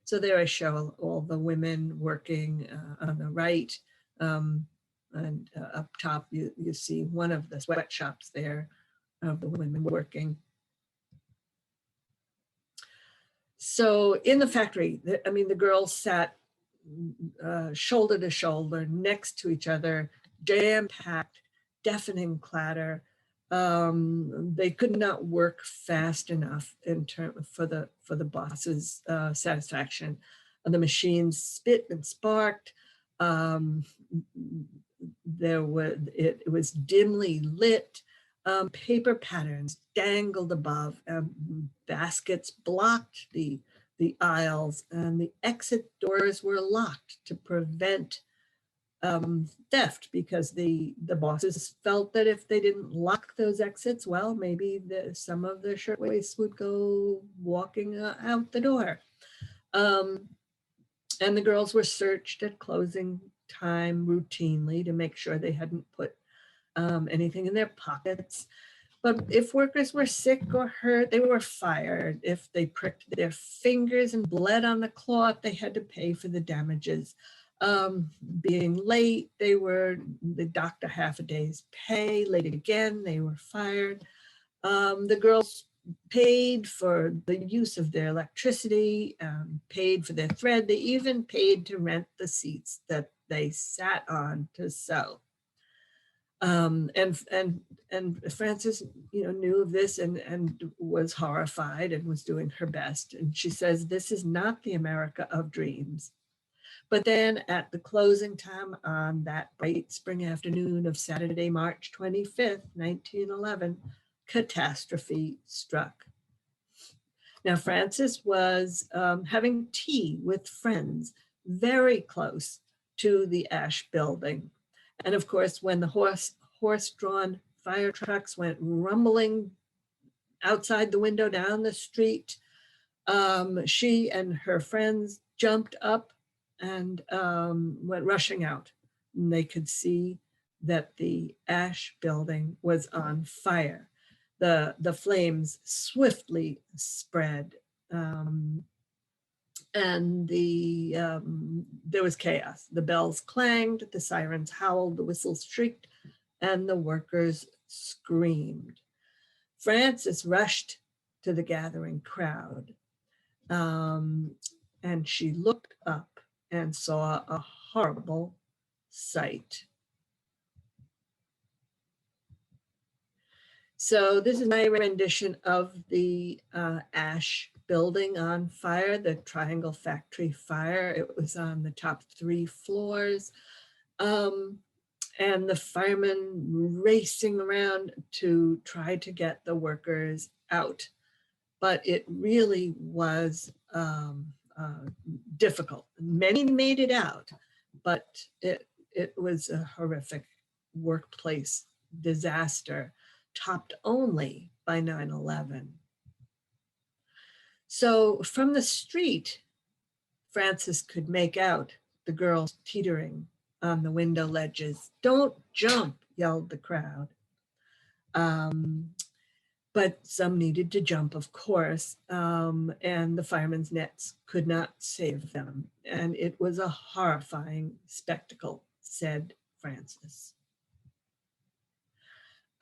So there I show all the women working on the right. And up top, you see one of the sweatshops there of the women working. So in the factory, the girls sat shoulder to shoulder next to each other, jam-packed, deafening clatter. They could not work fast enough for the boss's satisfaction. The machines spit and sparked. it was dimly lit. Paper patterns dangled above. Baskets blocked the aisles, and the exit doors were locked to prevent theft, because the bosses felt that if they didn't lock those exits, well, maybe some of the shirtwaists would go walking out the door. And the girls were searched at closing time routinely to make sure they hadn't put anything in their pockets. But if workers were sick or hurt, they were fired. If they pricked their fingers and bled on the cloth, they had to pay for the damages. Being late, they docked a half a day's pay. Late again, they were fired. The girls paid for the use of their electricity, paid for their thread. They even paid to rent the seats that they sat on to sew. And Frances, knew of this and was horrified and was doing her best. And she says, "This is not the America of dreams." But then at the closing time on that bright spring afternoon of Saturday, March 25th, 1911, catastrophe struck. Now, Frances was having tea with friends very close to the Ash building. And of course, when the horse-drawn fire trucks went rumbling outside the window down the street, she and her friends jumped up and went rushing out. And they could see that the Ash building was on fire. The flames swiftly spread, and there was chaos. The bells clanged, the sirens howled, the whistles shrieked, and the workers screamed. Frances rushed to the gathering crowd, and she looked up and saw a horrible sight. So this is my rendition of the Ash building on fire, the Triangle Factory Fire. It was on the top 3 floors. And the firemen racing around to try to get the workers out. But it really was difficult. Many made it out, but it was a horrific workplace disaster, topped only by 9/11. So from the street, Frances could make out the girls teetering on the window ledges. "Don't jump," yelled the crowd. But some needed to jump, of course, and the firemen's nets could not save them. And it was a horrifying spectacle, said Frances.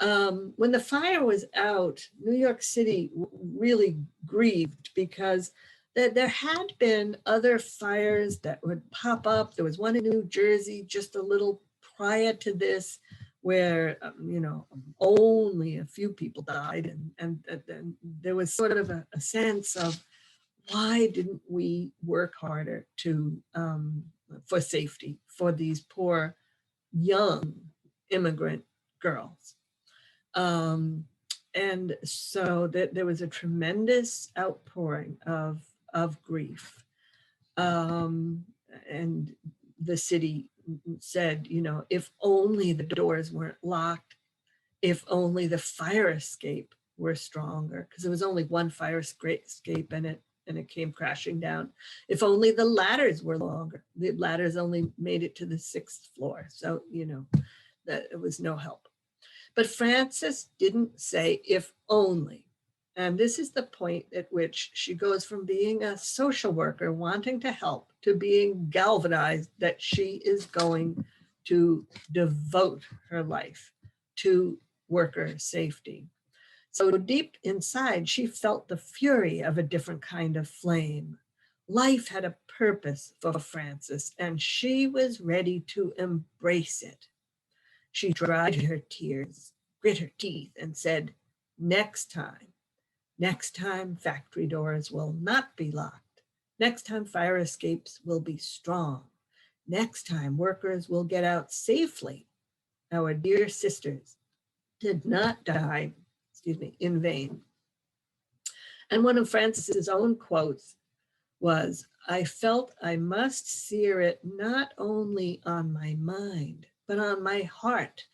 When the fire was out, New York City really grieved, because there had been other fires that would pop up. There was one in New Jersey just a little prior to this, where only a few people died, and there was sort of a sense of, why didn't we work harder for safety for these poor young immigrant girls? And so there was a tremendous outpouring of grief, and the city said, if only the doors weren't locked, if only the fire escape were stronger, because there was only one fire escape, and it came crashing down. If only the ladders were longer. The ladders only made it to the 6th floor, so that it was no help. But Frances didn't say if only. And this is the point at which she goes from being a social worker wanting to help to being galvanized that she is going to devote her life to worker safety. So deep inside, she felt the fury of a different kind of flame. Life had a purpose for Frances, and she was ready to embrace it. She dried her tears, grit her teeth, and said, next time factory doors will not be locked. Next time fire escapes will be strong. Next time workers will get out safely our dear sisters, did not die, in vain. And one of Francis's own quotes was, "I felt I must sear it not only on my mind, but on my heart,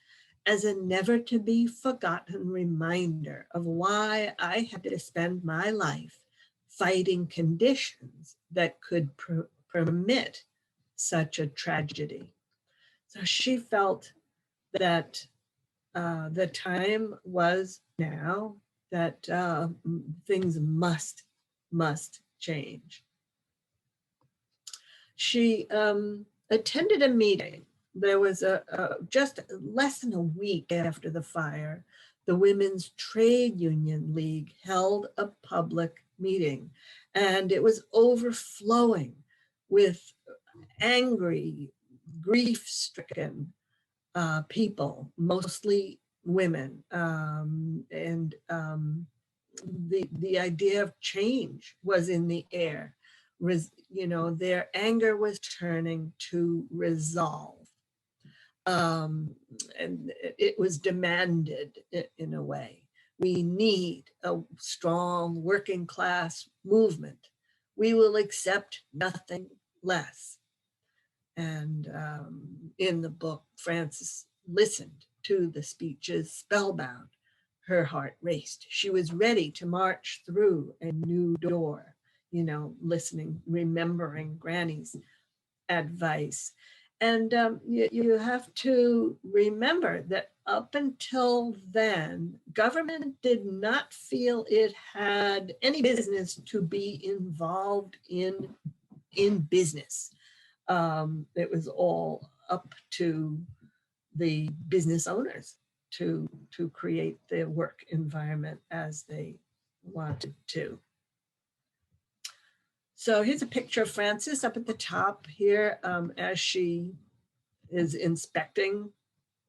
as a never to be forgotten reminder of why I had to spend my life fighting conditions that could permit such a tragedy." So she felt that the time was now, that things must change. She attended a meeting. There was just less than a week after the fire, the Women's Trade Union League held a public meeting, and it was overflowing with angry, grief-stricken people, mostly women, and the idea of change was in the air. Their anger was turning to resolve, and it was demanded in a way. We need a strong working class movement. We will accept nothing less. And in the book, Frances listened to the speeches spellbound. Her heart raced. She was ready to march through a new door, listening, remembering Granny's advice. And you have to remember that up until then, government did not feel it had any business to be involved in business. It was all up to the business owners to create the work environment as they wanted to. So here's a picture of Frances up at the top here as she is inspecting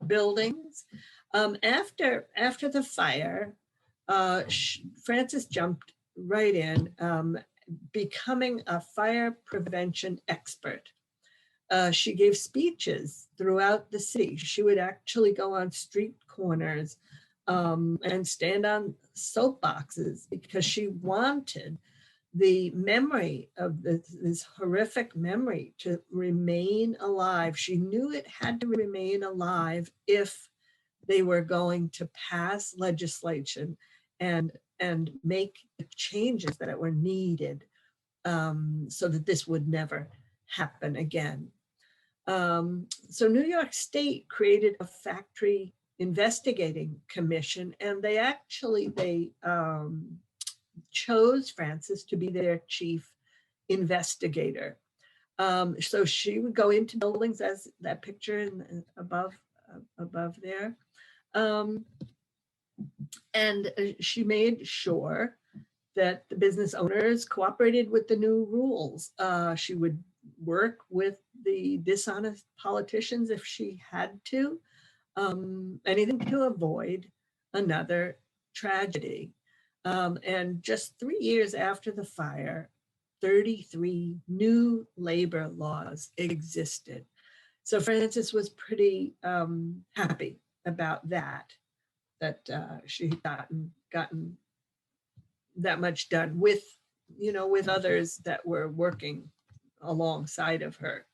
buildings. After the fire, Frances jumped right in, becoming a fire prevention expert. She gave speeches throughout the city. She would actually go on street corners and stand on soapboxes because she wanted the memory of this horrific memory to remain alive. She knew it had to remain alive if they were going to pass legislation and make the changes that were needed so that this would never happen again. So New York State created a factory investigating commission, and they chose Frances to be their chief investigator. So she would go into buildings, as that picture above there, and she made sure that the business owners cooperated with the new rules. She would work with the dishonest politicians if she had to, anything to avoid another tragedy. And just 3 years after the fire, 33 new labor laws existed. So Frances was pretty happy about that she had gotten that much done with others that were working alongside of her.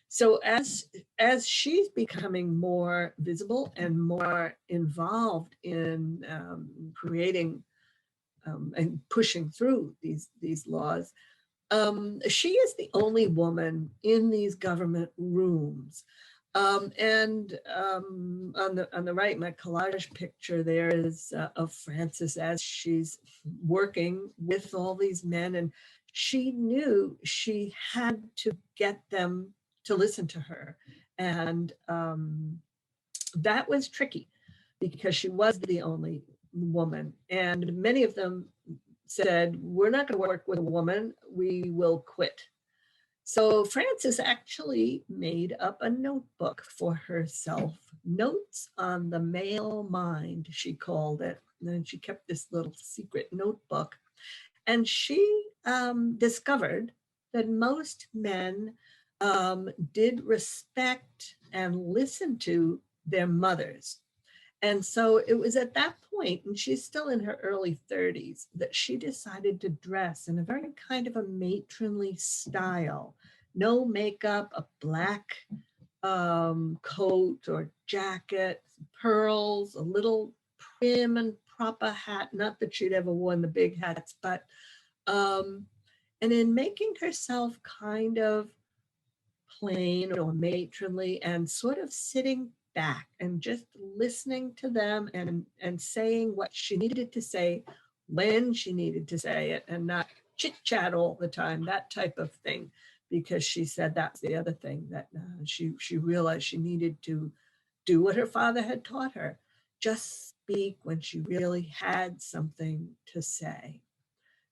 So as she's becoming more visible and more involved in creating and pushing through these laws, she is the only woman in these government rooms. And on the right, my collage picture there is of Frances as she's working with all these men, and she knew she had to get them to listen to her. And that was tricky because she was the only woman. And many of them said, "We're not going to work with a woman, we will quit." So Frances actually made up a notebook for herself, Notes on the Male Mind, she called it. And then she kept this little secret notebook. And she discovered that most men did respect and listen to their mothers. And so it was at that point, and she's still in her early 30s, that she decided to dress in a very kind of a matronly style. No makeup, a black coat or jacket, pearls, a little prim and proper hat. Not that she'd ever worn the big hats, but and in making herself kind of plain or matronly and sort of sitting back and just listening to them and saying what she needed to say when she needed to say it, and not chit chat all the time, that type of thing. Because she said that's the other thing that she realized she needed to do what her father had taught her, just speak when she really had something to say.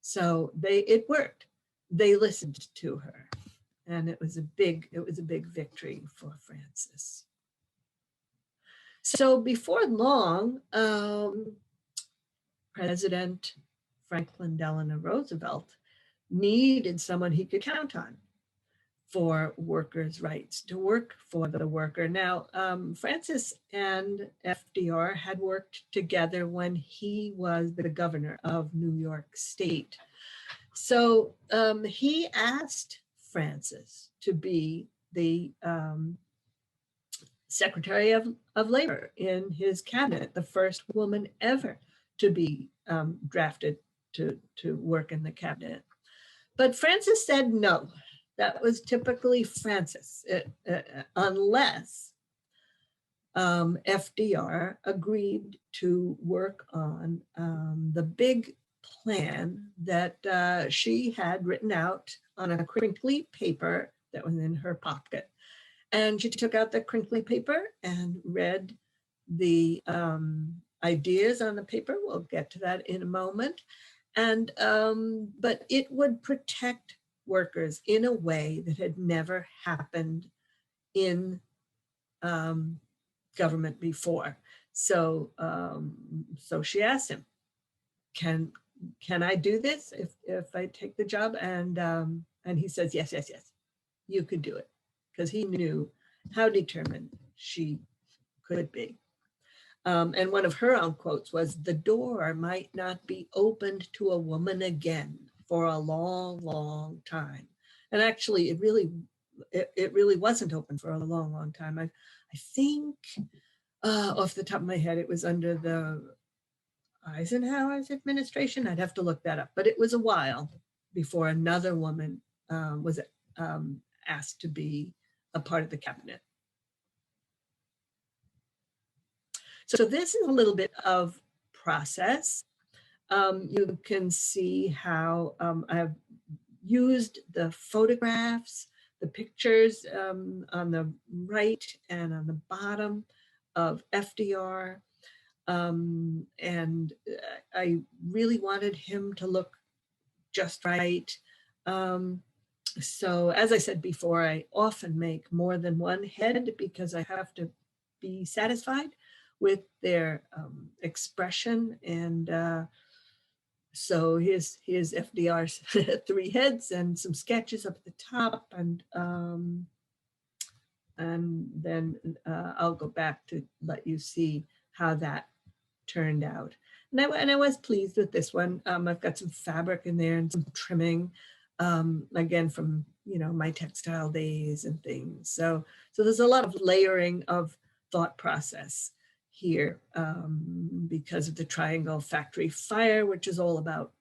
So it worked. They listened to her, and it was a big victory for Frances. So before long, President Franklin Delano Roosevelt needed someone he could count on for workers' rights, to work for the worker. Now, Francis and FDR had worked together when he was the governor of New York State. So he asked Frances to be the Secretary of Labor in his cabinet, the first woman ever to be drafted to work in the cabinet. But Frances said no. That was typically Frances, unless FDR agreed to work on the big plan that she had written out on a crinkly paper that was in her pocket. And she took out the crinkly paper and read the ideas on the paper. We'll get to that in a moment. And but it would protect workers in a way that had never happened in government before. So so she asked him, can I do this if I take the job? And he says, yes, you could do it, because he knew how determined she could be. And one of her own quotes was, "The door might not be opened to a woman again for a long, long time." And actually, it really wasn't open for a long, long time. I think off the top of my head, it was under the Eisenhower's administration. I'd have to look that up, but it was a while before another woman was asked to be a part of the cabinet. So this is a little bit of process. You can see how I've used the photographs, the pictures on the right and on the bottom of FDR. And I really wanted him to look just right. So as I said before, I often make more than one head because I have to be satisfied with their expression. And so here's FDR's 3 heads and some sketches up at the top, and then I'll go back to let you see how that turned out. And I was pleased with this one. I've got some fabric in there and some trimming, again from my textile days and things. So there's a lot of layering of thought process here because of the Triangle Factory Fire, which is all about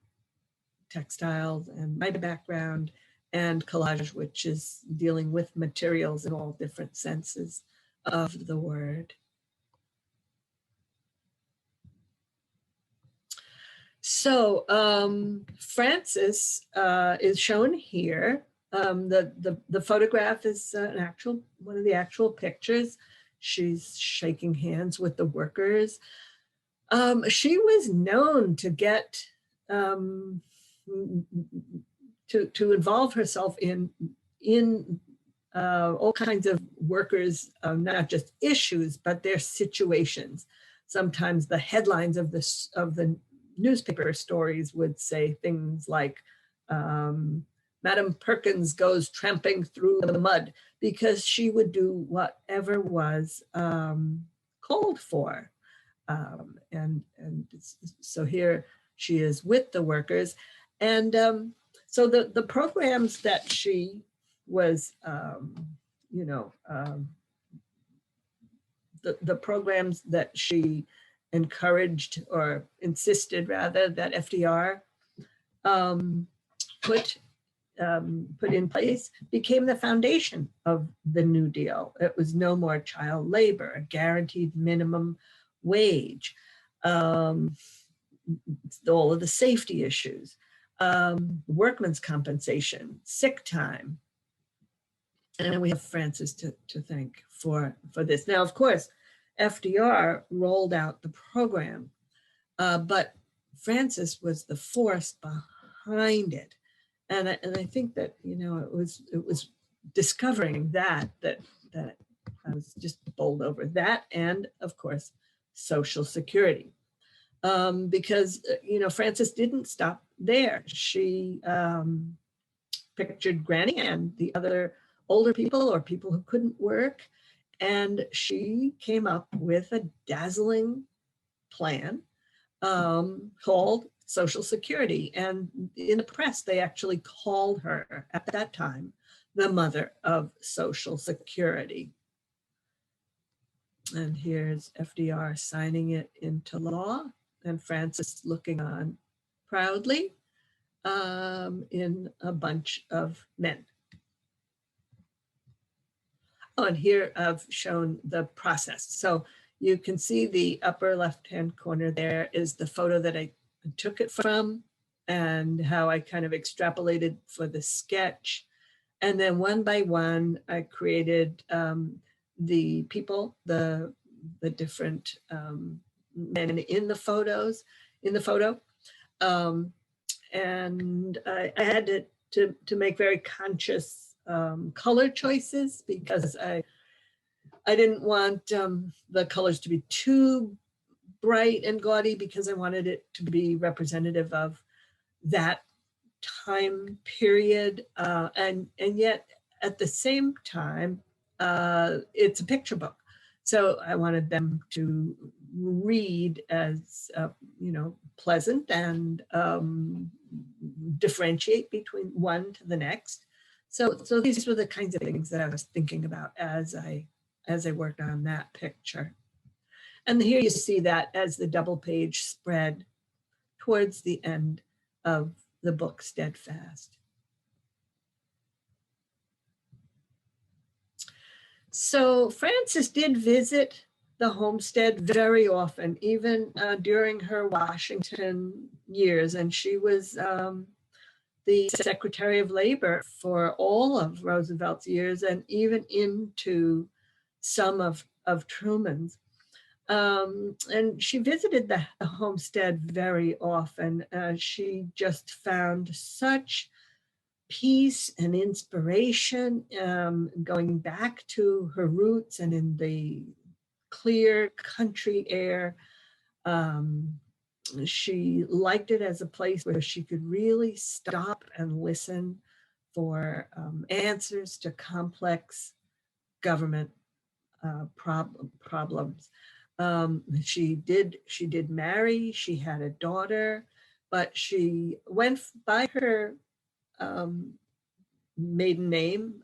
textiles and my background, and collage, which is dealing with materials in all different senses of the word. So Frances is shown here. The photograph is one of the actual pictures. She's shaking hands with the workers. She was known to get to involve herself in all kinds of workers, not just issues, but their situations. Sometimes the headlines of the newspaper stories would say things like, Madam Perkins goes tramping through the mud, because she would do whatever was called for. So here she is with the workers. And so the programs that she was, the programs that she encouraged or insisted rather that FDR put in place became the foundation of the New Deal. It was no more child labor, a guaranteed minimum wage, all of the safety issues, workman's compensation, sick time. And we have Frances to thank for this. Now, of course, FDR rolled out the program, but Frances was the force behind it. And I think that, it was discovering that I was just bowled over that. And of course, Social Security. Because, Frances didn't stop there. She pictured Granny and the other older people or people who couldn't work. And she came up with a dazzling plan called Social Security. And in the press, they actually called her at that time the mother of Social Security. And here's FDR signing it into law, and Frances looking on proudly in a bunch of men. Oh, and here I've shown the process. So you can see the upper left-hand corner there is the photo that I took it from and how I kind of extrapolated for the sketch. And then one by one, I created the people, the different men in the photo. And I had to make very conscious color choices because I didn't want the colors to be too bright and gaudy because I wanted it to be representative of that time period. And yet at the same time, it's a picture book. So I wanted them to read as, pleasant and differentiate between one to the next. So these were the kinds of things that I was thinking about as I worked on that picture. And here you see that as the double page spread towards the end of the book, Steadfast. So Frances did visit the homestead very often, even during her Washington years. And she was the Secretary of Labor for all of Roosevelt's years and even into some of Truman's. And she visited the homestead very often. She just found such peace and inspiration going back to her roots and in the clear country air. She liked it as a place where she could really stop and listen for answers to complex government problems. She did marry, she had a daughter, but she went by her maiden name,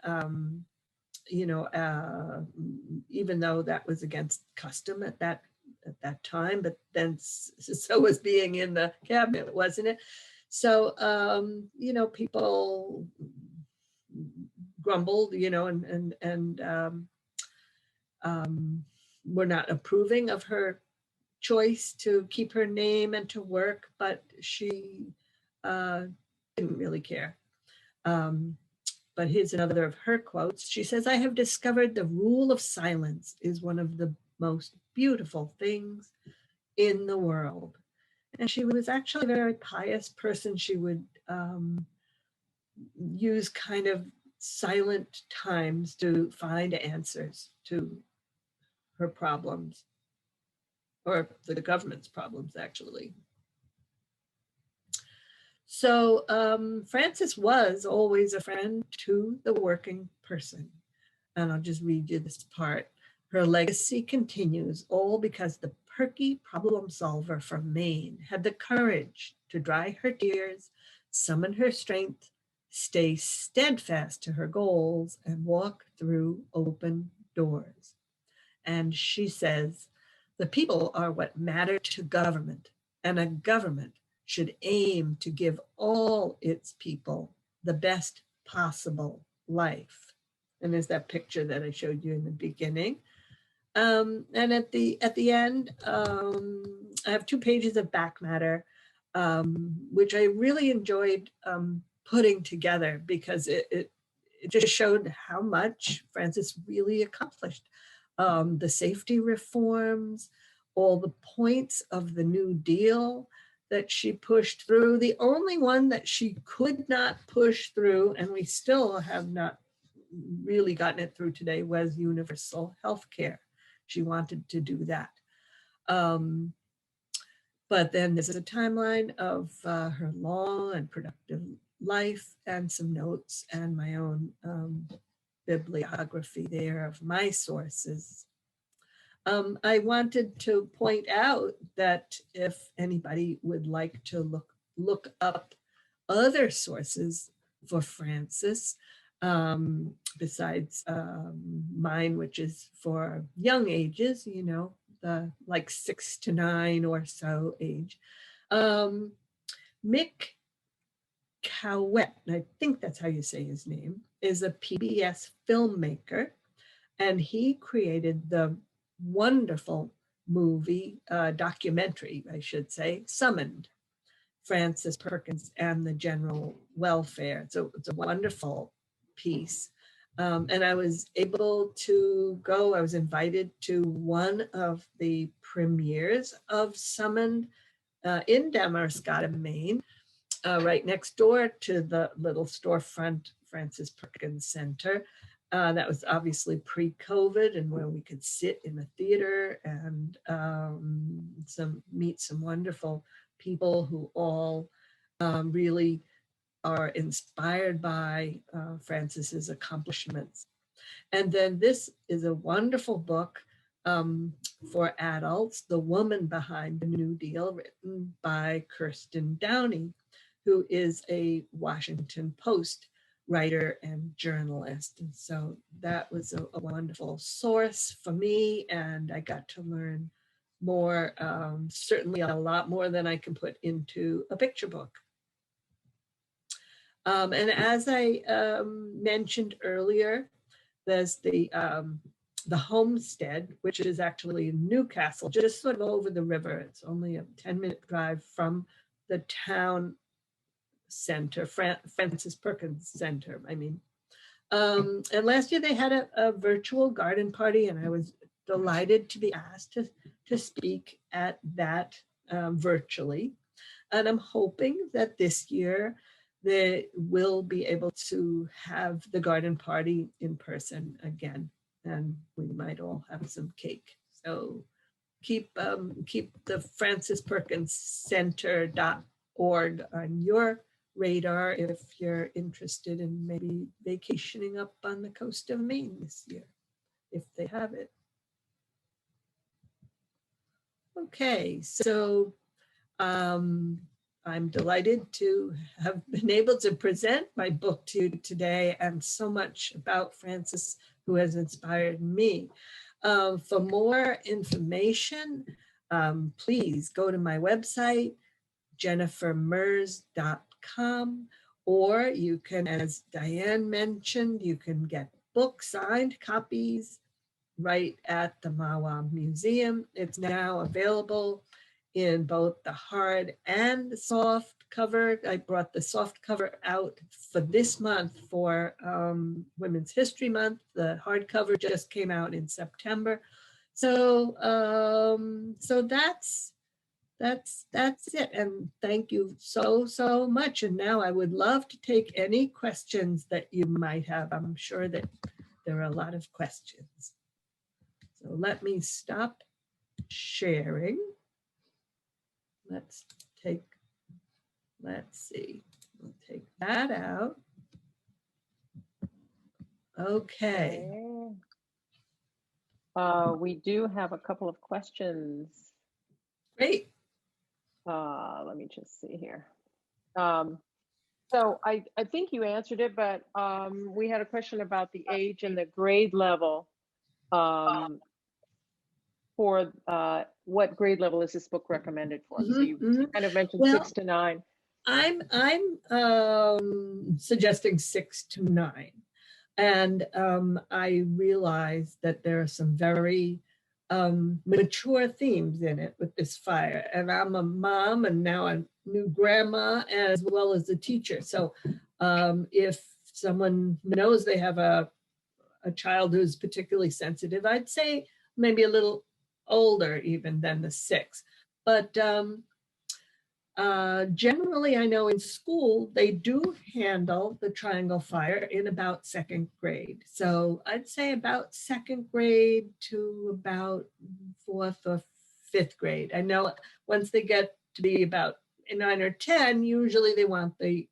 even though that was against custom at that time, but then so was being in the cabinet, wasn't it? So, people grumbled, and were not approving of her choice to keep her name and to work, but she didn't really care. But here's another of her quotes. She says, "I have discovered the rule of silence is one of the most beautiful things in the world." And she was actually a very pious person. She would use kind of silent times to find answers to her problems, or the government's problems, actually. So Frances was always a friend to the working person. And I'll just read you this part. Her legacy continues, all because the perky problem solver from Maine had the courage to dry her tears, summon her strength, stay steadfast to her goals, and walk through open doors. And she says, the people are what matter to government, and a government should aim to give all its people the best possible life. And there's that picture that I showed you in the beginning. And at the end, I have 2 pages of back matter, which I really enjoyed putting together because it just showed how much Frances really accomplished. The safety reforms, all the points of the New Deal that she pushed through. The only one that she could not push through, and we still have not really gotten it through today, was universal health care. She wanted to do that. But then there's a timeline of her long and productive life and some notes and my own bibliography there of my sources. I wanted to point out that if anybody would like to look up other sources for Frances, besides mine, which is for young ages, you know, the like 6 to 9 or so age. Mick Cowett, I think that's how you say his name, is a PBS filmmaker, and he created the wonderful movie, documentary, I should say, Summoned, Frances Perkins and the General Welfare. So it's a wonderful piece. And I was able to go, I was invited to one of the premieres of Summoned in Damariscotta, Maine, right next door to the little storefront Frances Perkins Center. That was obviously pre-COVID, and where we could sit in the theater and meet some wonderful people who all really are inspired by Frances's accomplishments. And then this is a wonderful book for adults, The Woman Behind the New Deal, written by Kirsten Downey, who is a Washington Post writer and journalist. And so that was a wonderful source for me, and I got to learn more, certainly a lot more than I can put into a picture book. And as I mentioned earlier, there's the homestead, which is actually in Newcastle, just sort of over the river. It's only a 10-minute drive from the town center, Frances Perkins Center, I mean. And last year they had a virtual garden party, and I was delighted to be asked to speak at that virtually. And I'm hoping that this year they will be able to have the garden party in person again, and we might all have some cake. So keep the Frances Perkins Center.org on your radar if you're interested in maybe vacationing up on the coast of Maine this year, if they have it. Okay, so I'm delighted to have been able to present my book to you today, and so much about Frances, who has inspired me. For more information, please go to my website, jennifermerz.com, or you can, as Diane mentioned, you can get book signed copies right at the Mawa Museum. It's now available in both the hard and the soft cover. I brought the soft cover out for this month for Women's History Month. The hardcover just came out in September. So that's it. And thank you so much. And now I would love to take any questions that you might have. I'm sure that there are a lot of questions. So let me stop sharing. Let's see, we'll take that out. Okay. We do have a couple of questions. Great. Let me just see here. So I think you answered it, but we had a question about the age and the grade level. For what grade level is this book recommended for? So you kind of mentioned Well, 6 to 9. I'm suggesting 6 to 9. And I realize that there are some very mature themes in it with this fire. And I'm a mom and now a new grandma as well as a teacher. So if someone knows they have a child who's particularly sensitive, I'd say maybe a little older even than the 6. But generally, I know in school, they do handle the Triangle Fire in about 2nd grade. So I'd say about 2nd grade to about 4th or 5th grade. I know once they get to be about 9 or 10, usually they want the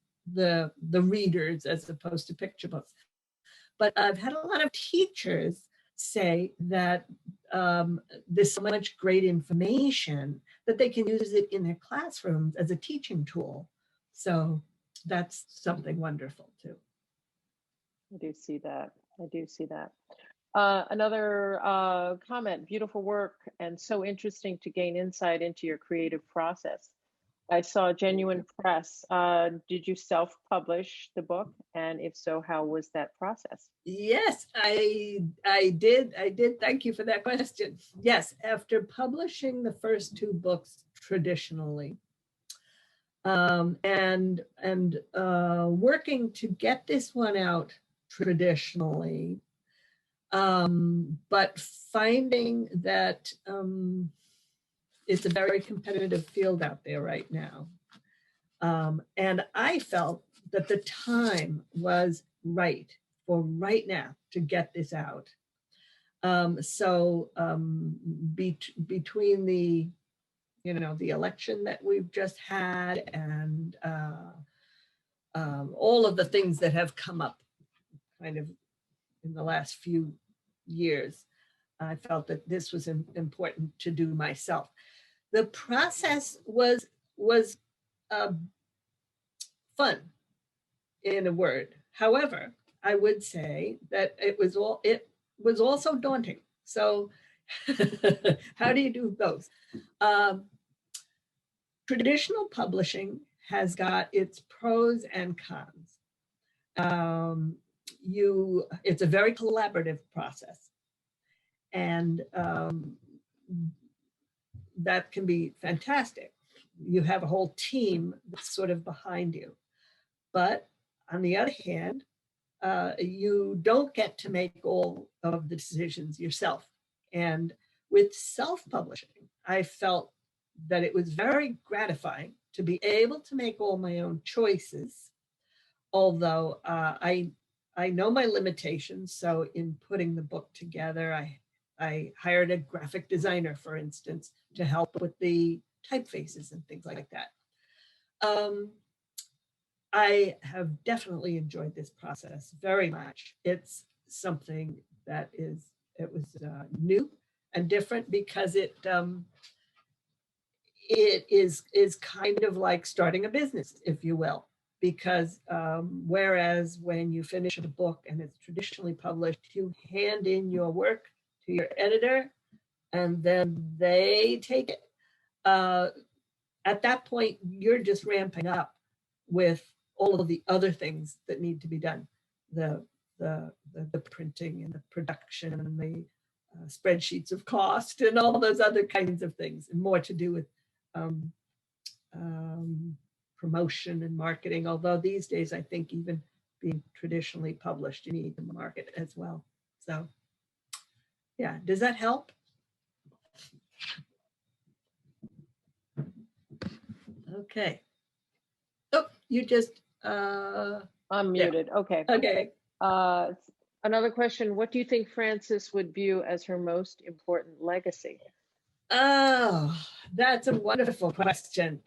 readers as opposed to picture books. But I've had a lot of teachers say that there's so much great information that they can use it in their classrooms as a teaching tool. So that's something wonderful too. I do see that. I do see that. Another comment, beautiful work and so interesting to gain insight into your creative process. I saw Genuine Press. Did you self-publish the book? And if so, how was that process? Yes, I did. Thank you for that question. Yes, after publishing the first 2 books traditionally, and working to get this one out traditionally, but finding that it's a very competitive field out there right now. And I felt that the time was right for right now to get this out. Between the, the election that we've just had and all of the things that have come up kind of in the last few years, I felt that this was important to do myself. The process was fun, in a word. However, I would say that it was also daunting. So how do you do both? Traditional publishing has got its pros and cons. It's a very collaborative process, and that can be fantastic. You have a whole team that's sort of behind you. But on the other hand, you don't get to make all of the decisions yourself. And with self-publishing, I felt that it was very gratifying to be able to make all my own choices, although I know my limitations. So in putting the book together, I hired a graphic designer, for instance, to help with the typefaces and things like that. I have definitely enjoyed this process very much. It's something that was new and different because it is kind of like starting a business, if you will, because whereas when you finish a book and it's traditionally published, you hand in your work to your editor and then they take it. At that point, you're just ramping up with all of the other things that need to be done, the printing and the production and the spreadsheets of cost and all those other kinds of things, and more to do with promotion and marketing. Although these days, I think even being traditionally published, you need to market as well. So, yeah, does that help? Okay. Oh, you just I'm muted. Okay. Okay. Another question, what do you think Frances would view as her most important legacy? Oh, that's a wonderful question.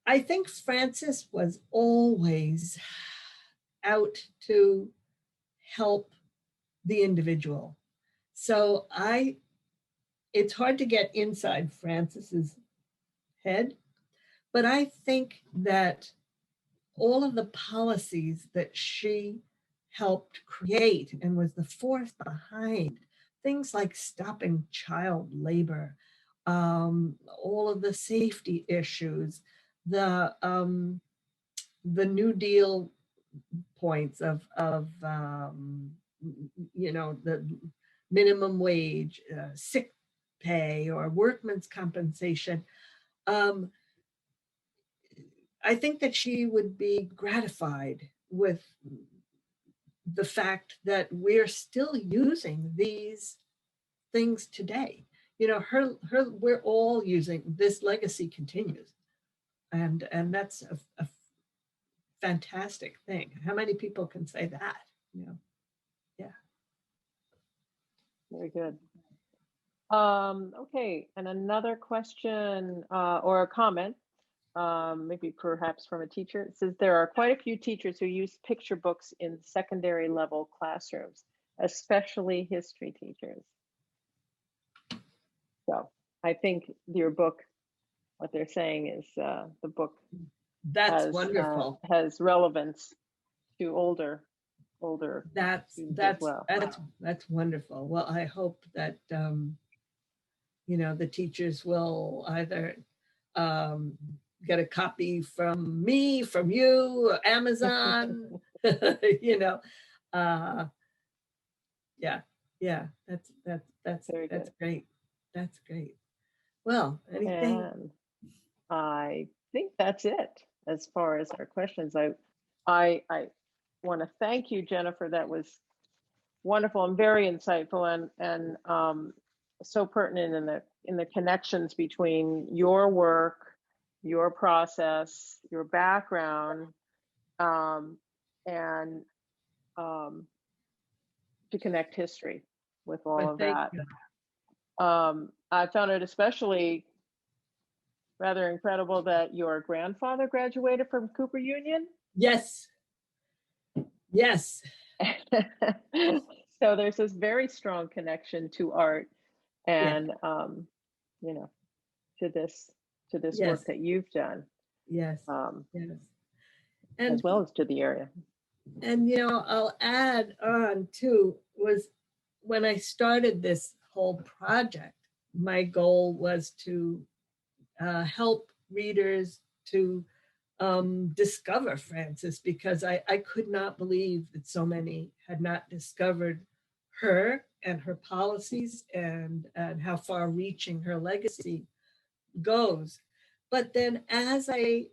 I think Frances was always out to help the individual. So it's hard to get inside Frances's head, but I think that all of the policies that she helped create and was the force behind things like stopping child labor, all of the safety issues, the New Deal points of the minimum wage, sick pay, or workman's compensation. I think that she would be gratified with the fact that we're still using these things today. We're all using this. Legacy continues, and that's a fantastic thing. How many people can say that? Yeah. Very good. Okay, and another question or a comment, maybe perhaps from a teacher. It says there are quite a few teachers who use picture books in secondary level classrooms, especially history teachers. So I think your book, what they're saying is the book That's wonderful. Has relevance to older that's as well. That's wonderful. Well, I hope that the teachers will either get a copy from me, from you, Amazon. Yeah. That's great. That's great. Well, anything? And I think that's it as far as our questions. I want to thank you, Jennifer. That was wonderful and very insightful and so pertinent in the connections between your work, your process, your background, and to connect history with all of that. I found it especially rather incredible that your grandfather graduated from Cooper Union. Yes. So there's this very strong connection to art and to this work that you've done. Yes. And as well as to the area. And I'll add on too, was when I started this whole project, my goal was to help readers to discover Frances, because I could not believe that so many had not discovered her and her policies and how far reaching her legacy goes. But then as I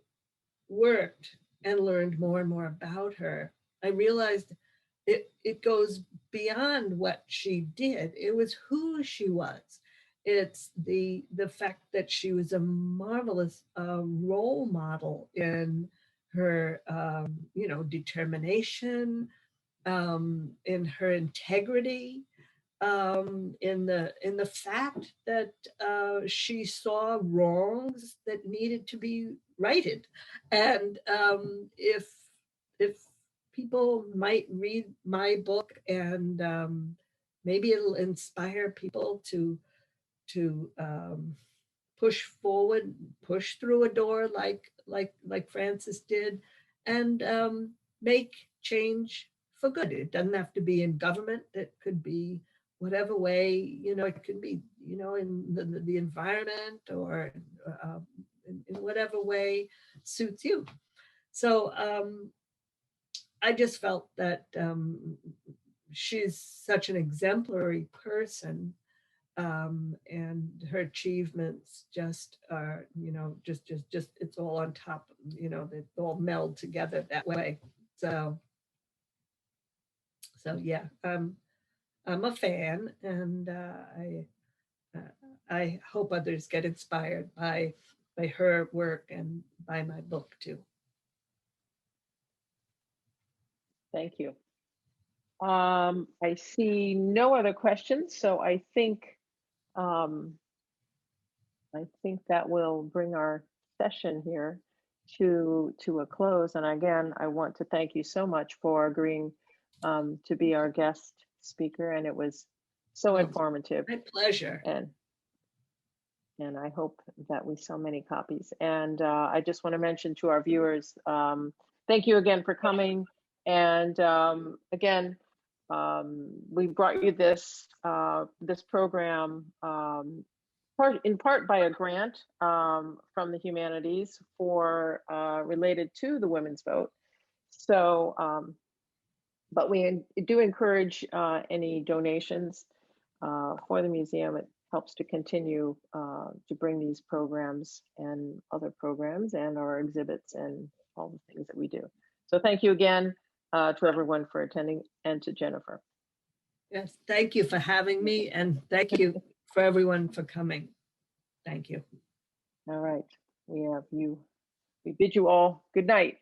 worked and learned more and more about her, I realized it goes beyond what she did. It was who she was. It's the fact that she was a marvelous role model in her, determination, in her integrity, in the fact that she saw wrongs that needed to be righted, and if people might read my book and maybe it'll inspire people to push forward, push through a door like Frances did, and make change for good. It doesn't have to be in government. It could be whatever way, it could be, in the environment, or in whatever way suits you. So I just felt that she's such an exemplary person, and her achievements just are, just it's all on top, they all meld together that way. So yeah, I'm a fan, and I hope others get inspired by her work and by my book too. Thank you. I see no other questions, so I think that will bring our session here to a close. And again, I want to thank you so much for agreeing to be our guest speaker, and it was so Oh, informative. My pleasure. And I hope that we sell many copies. And I just want to mention to our viewers, thank you again for coming. And again, we brought you this this program in part by a grant from the humanities for related to the women's vote. So, but we do encourage any donations for the museum. It helps to continue to bring these programs and other programs and our exhibits and all the things that we do. So thank you again to everyone for attending, and to Jennifer. Yes, thank you for having me, and thank you for everyone for coming. Thank you. All right, we bid you all good night.